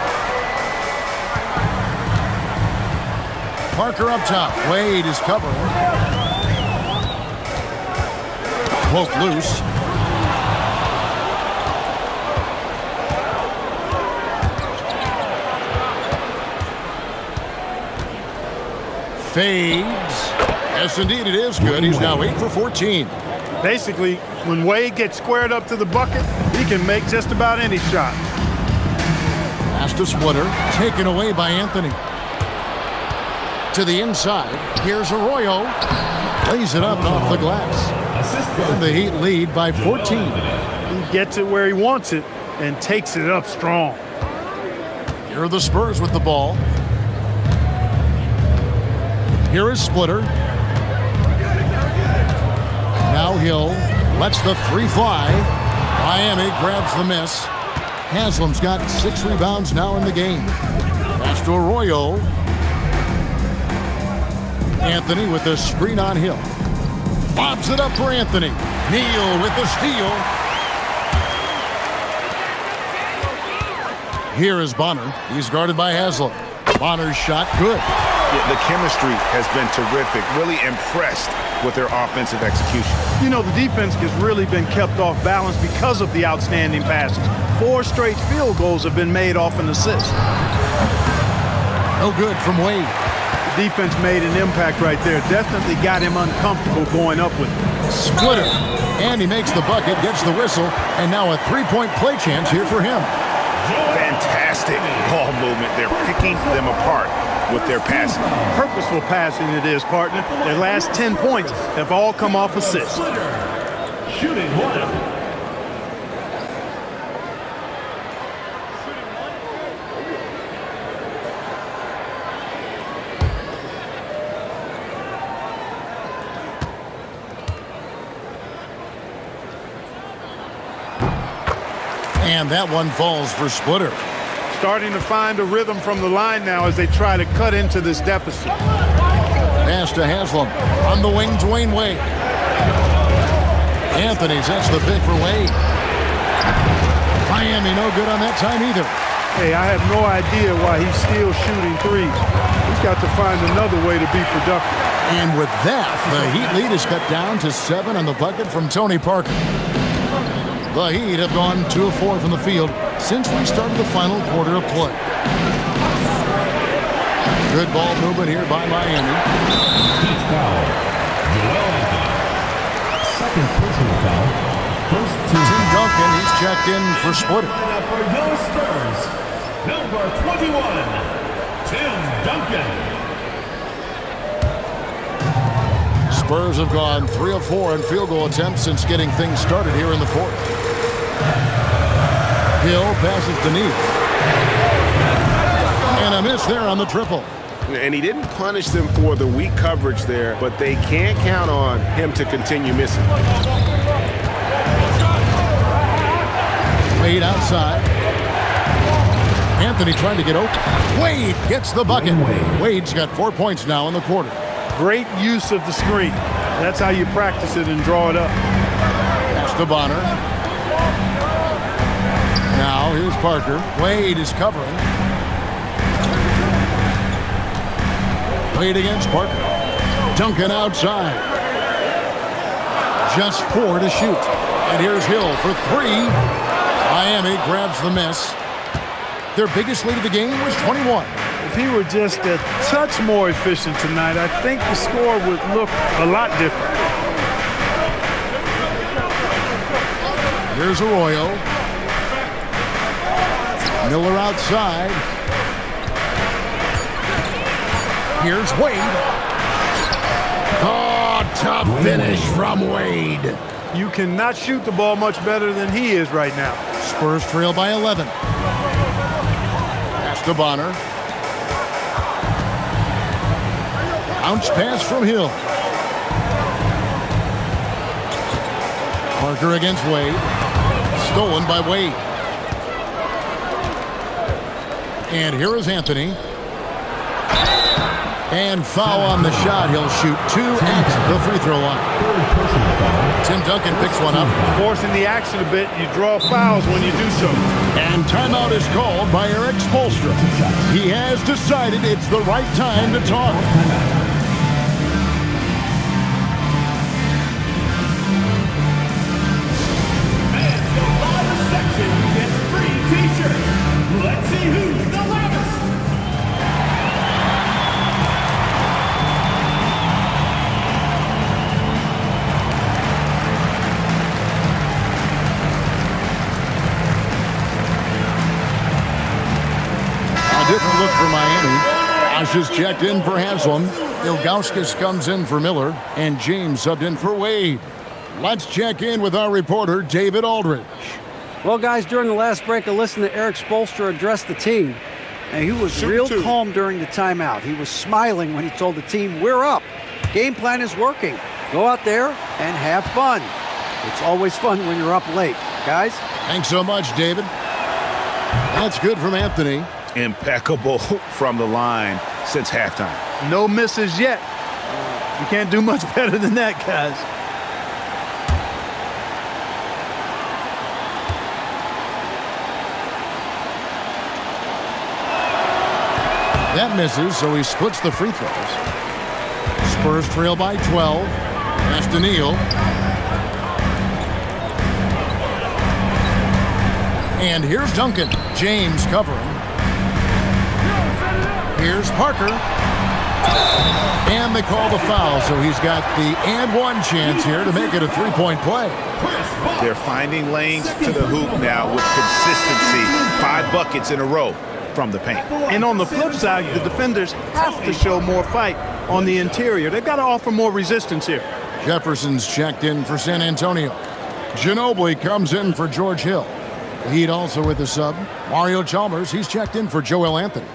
A: Parker up top. Wade is covering. Poke loose. Fades. Yes, indeed, it is good. He's now 8 for 14.
B: Basically, when Wade gets squared up to the bucket, he can make just about any shot.
A: Pass to Splitter. Taken away by Anthony. To the inside. Here's Arroyo. Lays it up off the glass. And the Heat lead by 14.
B: He gets it where he wants it and takes it up strong.
A: Here are the Spurs with the ball. Here is Splitter. Now Hill lets the three fly. Miami grabs the miss. Haslam's got 6 rebounds now in the game. Pass to Arroyo. Anthony with the screen on Hill. Bobs it up for Anthony. Neal with the steal. Here is Bonner. He's guarded by Haslam. Bonner's shot good.
C: The chemistry has been terrific. Really impressed with their offensive execution.
B: You know, the defense has really been kept off balance because of the outstanding passes. 4 straight field goals have been made off an assist.
A: No good from Wade.
B: The defense made an impact right there. Definitely got him uncomfortable going up with it.
A: Splitter. And he makes the bucket, gets the whistle, and now a 3-point play chance here for him.
C: Fantastic ball movement. They're picking them apart with their passing.
B: Purposeful passing it is, partner. Their last 10 points have all come off assists.
F: Shooting one.
A: And that one falls for Splitter.
B: Starting to find a rhythm from the line now as they try to cut into this deficit.
A: Pass to Haslam. On the wing, Dwayne Wade. Anthony sets the pick for Wade. Miami no good on that time either.
B: Hey, I have no idea why he's still shooting threes. He's got to find another way to be productive.
A: And with that, the Heat lead is cut down to 7 on the bucket from Tony Parker. The Heat have gone 2 of 4 from the field since we started the final quarter of play. Good ball movement here by Miami.
F: Heat foul. Second personal foul. First team.
A: Tim Duncan, he's checked in for Splitter.
F: For your Spurs, number 21, Tim Duncan.
A: Spurs have gone 3 of 4 in field goal attempts since getting things started here in the fourth. Hill passes to Neal. And a miss there on the triple.
G: And he didn't punish them for the weak coverage there, but they can't count on him to continue missing.
A: Wade outside. Anthony trying to get open. Wade gets the bucket. Wade's got 4 points now in the quarter.
B: Great use of the screen. That's how you practice it and draw it up.
A: Pass to Bonner. Now here's Parker. Wade is covering. Wade against Parker. Duncan outside. Just 4 to shoot. And here's Hill for 3. Miami grabs the miss. Their biggest lead of the game was 21.
B: If he were just a touch more efficient tonight, I think the score would look a lot different.
A: Here's Arroyo. Miller outside. Here's Wade. Oh, tough finish from Wade.
B: You cannot shoot the ball much better than he is right now.
A: Spurs trail by 11. Pass to Bonner. Bounce pass from Hill. Parker against Wade. Stolen by Wade. And here is Anthony. And foul on the shot. He'll shoot 2 at the free throw line. Tim Duncan picks one up.
B: Forcing the action a bit, you draw fouls when you do so.
A: And timeout is called by Eric Spoelstra. He has decided it's the right time to talk.
F: And the loudest section gets free t-shirts. Let's see who's the loudest.
A: Different look for Miami. Ash has checked in for Haslam. Ilgauskas comes in for Miller. And James subbed in for Wade. Let's check in with our reporter, David Aldridge.
D: Well, guys, during the last break, I listened to Eric Spoelstra address the team. And he was real calm during the timeout. He was smiling when he told the team, we're up. Game plan is working. Go out there and have fun. It's always fun when you're up late. Guys?
A: Thanks so much, David. That's good from Anthony.
C: Impeccable from the line since halftime.
B: No misses yet. You can't do much better than that, guys.
A: That misses, so he splits the free throws. Spurs trail by 12. Pass to Neal. And here's Duncan. James covering. Here's Parker. And they call the foul, so he's got the and one chance here to make it a three-point play.
C: They're finding lanes to the hoop now with consistency. 5 buckets in a row from the paint.
B: And on the flip side, the defenders have to show more fight on the interior. They've got to offer more resistance here.
A: Jefferson's checked in for San Antonio. Ginobili comes in for George Hill. Heat also with the sub. Mario Chalmers, he's checked in for Joel Anthony.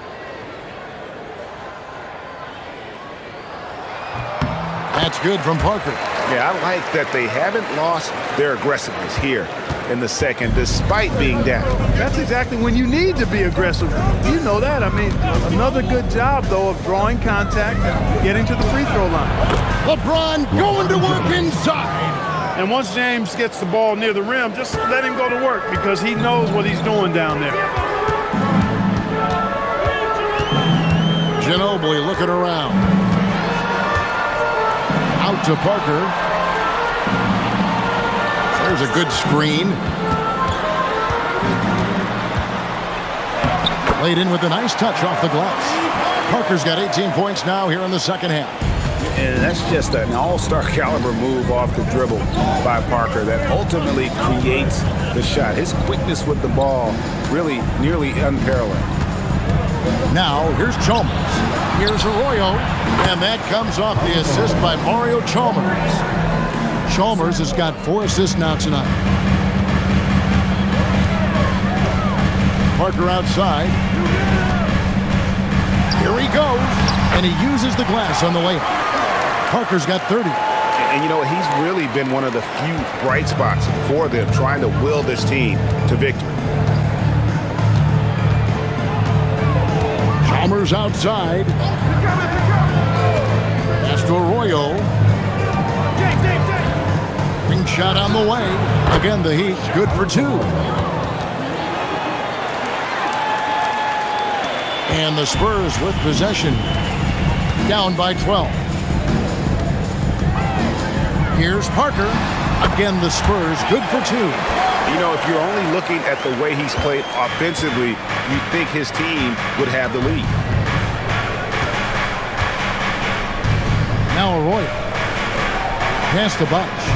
A: That's good from Parker.
C: Yeah, I like that they haven't lost their aggressiveness here in the second, despite being down.
B: That's exactly when you need to be aggressive. You know that. I mean, another good job, though, of drawing contact and getting to the free throw line.
A: LeBron going to work inside.
B: And once James gets the ball near the rim, just let him go to work because he knows what he's doing down there.
A: Ginobili looking around. Out to Parker. There's a good screen. Laid in with a nice touch off the glass. Parker's got 18 points now here in the second half.
C: And that's just an all-star caliber move off the dribble by Parker that ultimately creates the shot. His quickness with the ball really nearly unparalleled.
A: Now, here's Chalmers. Here's Arroyo. And that comes off the assist by Mario Chalmers. Chalmers has got 4 assists now tonight. Parker outside. Here he goes. And he uses the glass on the layup. Parker's got 30.
C: And you know, he's really been one of the few bright spots for them, trying to will this team to victory.
A: Chalmers outside. Pass to Arroyo. Ring shot on the way. Again, the Heat good for 2. And the Spurs with possession. Down by 12. Here's Parker. Again, the Spurs good for 2.
C: You know, if you're only looking at the way he's played offensively, you think his team would have the lead.
A: Now Arroyo. Pass to Bosch.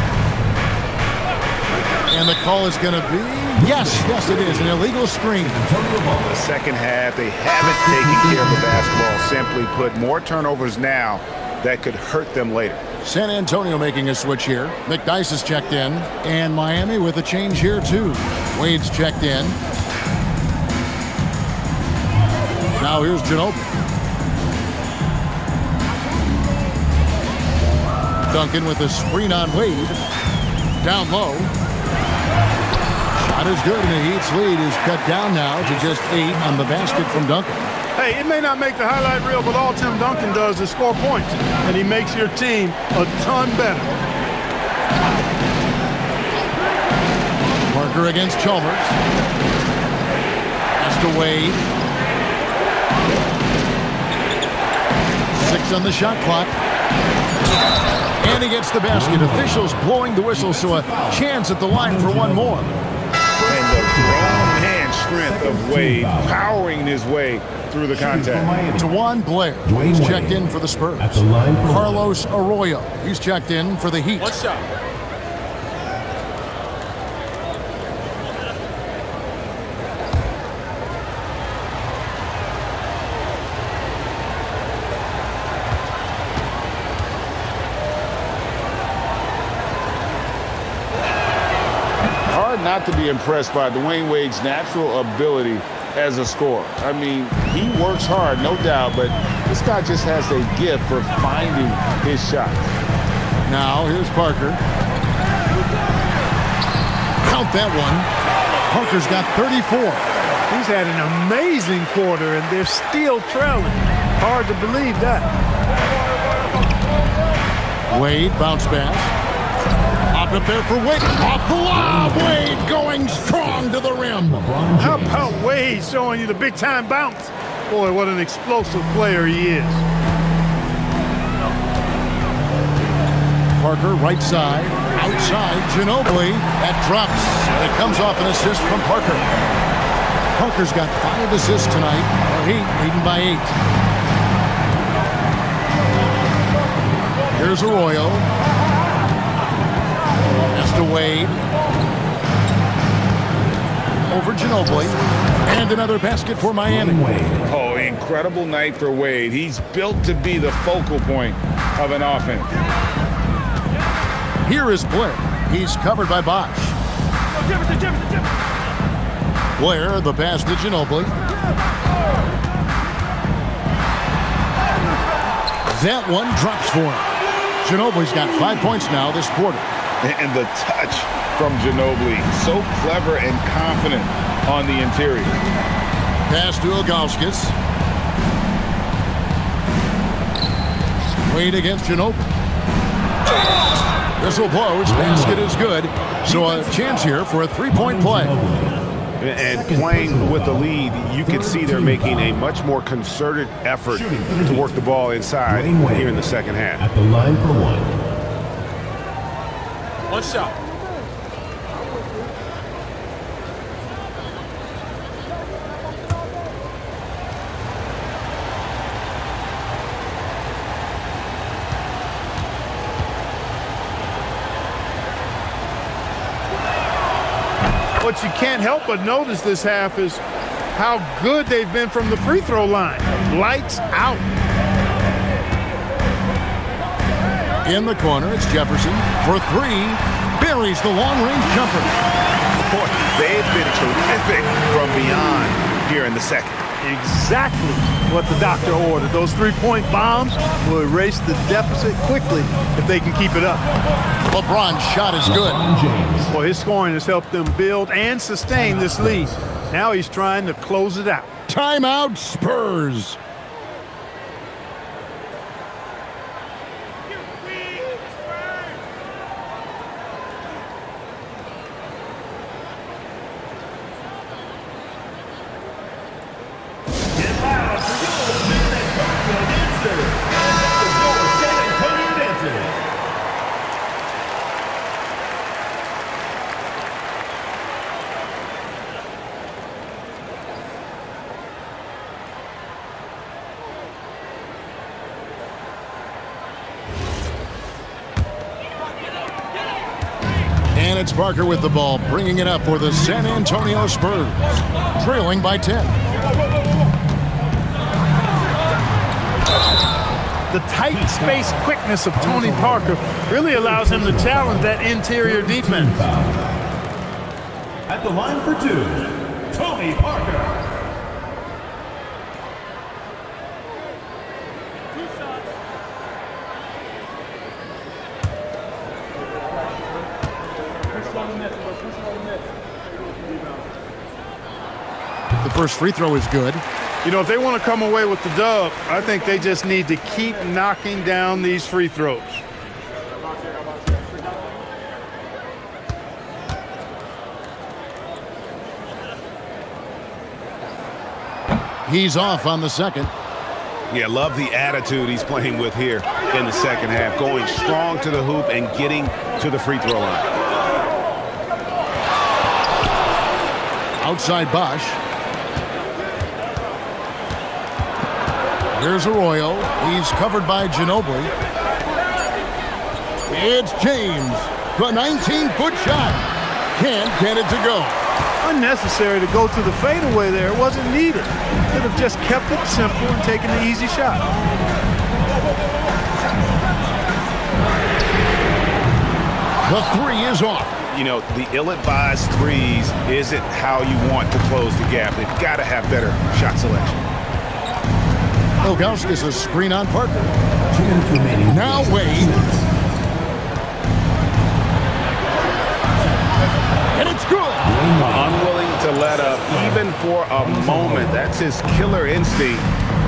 A: And the call is going to be, yes, it is, an illegal screen.
C: The second half, they haven't taken care of the basketball. Simply put, more turnovers now that could hurt them later.
A: San Antonio making a switch here. McDyess is checked in. And Miami with a change here, too. Wade's checked in. Now here's Ginobili. Duncan with a screen on Wade. Down low. Shot is good, and the Heat's lead is cut down now to just 8 on the basket from Duncan.
B: Hey, it may not make the highlight reel, but all Tim Duncan does is score points, and he makes your team a ton better.
A: Parker against Chalmers. Pass to Wade. 6 on the shot clock. And he gets the basket. Officials blowing the whistle, so a chance at the line for one more.
C: And the strong hand strength of Wade powering his way through the contact.
A: Dewan Blair, he's checked in for the Spurs. Carlos Arroyo, he's checked in for the Heat.
G: One shot. Hard not to be impressed by Dwayne Wade's natural ability as a scorer. I mean, he works hard, no doubt, but this guy just has a gift for finding his shot.
A: Now, here's Parker. Count that one. Parker's got 34.
B: He's had an amazing quarter, and they're still trailing. Hard to believe that.
A: Wade, bounce pass. Up there for Wade. Off the lob. Wade going strong to the rim.
B: How about Wade showing you the big-time bounce? Boy, what an explosive player he is.
A: Parker, right side. Outside, Ginobili. That drops. And it comes off an assist from Parker. Parker's got 5 assists tonight. The Heat leading by 8. Here's Arroyo. To Wade. Over Ginobili. And another basket for Miami.
G: Oh, incredible night for Wade. He's built to be the focal point of an offense.
A: Here is Blair. He's covered by Bosch. Blair, the pass to Ginobili. That one drops for him. Ginobili's got 5 points now this quarter.
C: And the touch from Ginobili, so clever and confident on the interior.
A: Pass to Ilgauskas. Wade against Ginobili. Whistle blows. Basket is good. So a chance here for a three-point play.
C: And playing with the lead, you can see they're making a much more concerted effort to work the ball inside here in the second half.
F: At the line for one.
G: One shot.
B: What you can't help but notice this half is how good they've been from the free throw line. Lights out.
A: In the corner, it's Jefferson for three. Buries the long-range jumper.
C: Boy, they've been terrific from beyond here in the second.
B: Exactly what the doctor ordered. Those three-point bombs will erase the deficit quickly if they can keep it up.
A: LeBron's shot is good.
B: Well, his scoring has helped them build and sustain this lead. Now he's trying to close it out.
A: Timeout, Spurs. And it's Parker with the ball, bringing it up for the San Antonio Spurs, trailing by 10.
B: The tight space quickness of Tony Parker really allows him to challenge that interior defense.
F: At the line for two, Tony Parker.
A: The first free throw is good.
B: You know, if they want to come away with the dub, I think they just need to keep knocking down these free throws.
A: He's off on the second.
C: Yeah, love the attitude he's playing with here in the second half, going strong to the hoop and getting to the free throw line.
A: Outside Bosch. Here's Arroyo. He's covered by Ginobili. It's James. The 19-foot shot. Can't get it to go.
B: Unnecessary to go to the fadeaway there. It wasn't needed. Could have just kept it simple and taken the easy shot.
A: The three is off.
C: You know, the ill-advised threes isn't how you want to close the gap. They've got to have better shot selection.
A: Ilgauskas a screen on Parker. Now Wade. And it's good.
C: Unwilling to let up even for a moment. That's his killer instinct,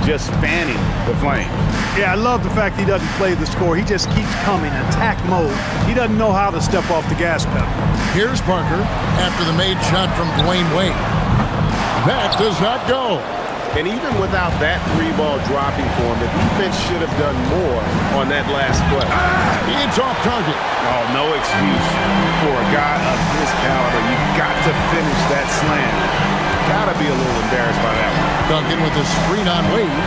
C: just fanning the flame.
B: Yeah, I love the fact he doesn't play the score. He just keeps coming, attack mode. He doesn't know how to step off the gas pedal.
A: Here's Parker after the made shot from Dwayne Wade. That does not go.
C: And even without that three-ball dropping for him, the defense should have done more on that last play.
A: It's off target.
C: Oh, no excuse for a guy of his caliber. You've got to finish that slam. Got to be a little embarrassed by that one.
A: Duncan with the screen on Wade.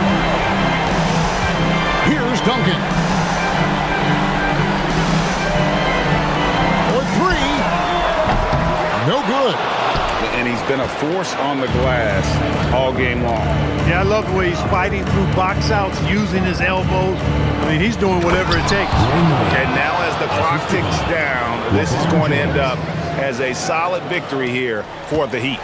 A: Here's Duncan. For three. No good.
C: And he's been a force on the glass all game long.
B: Yeah, I love the way he's fighting through box outs, using his elbows. I mean, he's doing whatever it takes.
C: And now as the clock ticks down, this is going to end up as a solid victory here for the Heat.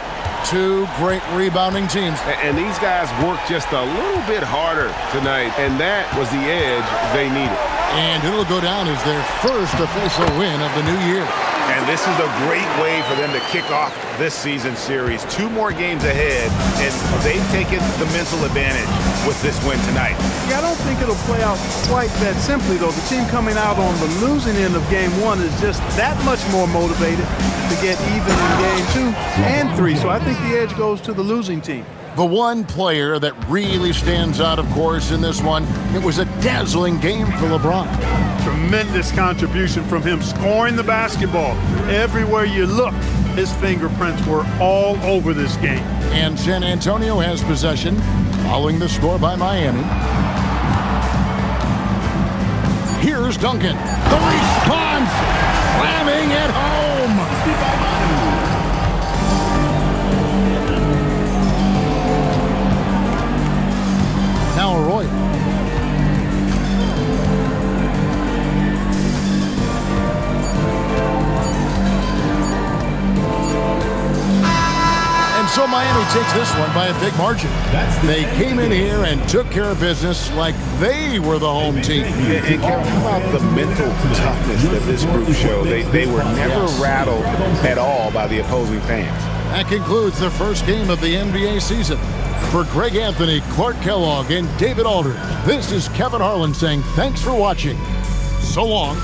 A: Two great rebounding teams.
C: And these guys worked just a little bit harder tonight, and that was the edge they needed.
A: And it'll go down as their first official win of the new year.
C: And this is a great way for them to kick off this season series. 2 more games ahead, and they've taken the mental advantage with this win tonight.
B: Yeah, I don't think it'll play out quite that simply, though. The team coming out on the losing end of game 1 is just that much more motivated to get even in game 2 and 3. So I think the edge goes to the losing team.
A: The one player that really stands out, of course, in this one, it was a dazzling game for LeBron.
B: Tremendous contribution from him, scoring the basketball. Everywhere you look, his fingerprints were all over this game.
A: And San Antonio has possession, following the score by Miami. Here's Duncan. The response, slamming it home. But Miami takes this one by a big margin. They came in here and took care of business like they were the home team.
C: And Kevin, how about the mental toughness that this group showed? They were never rattled at all by the opposing fans.
A: That concludes the first game of the NBA season. For Greg Anthony, Clark Kellogg, and David Aldridge, this is Kevin Harlan saying thanks for watching. So long.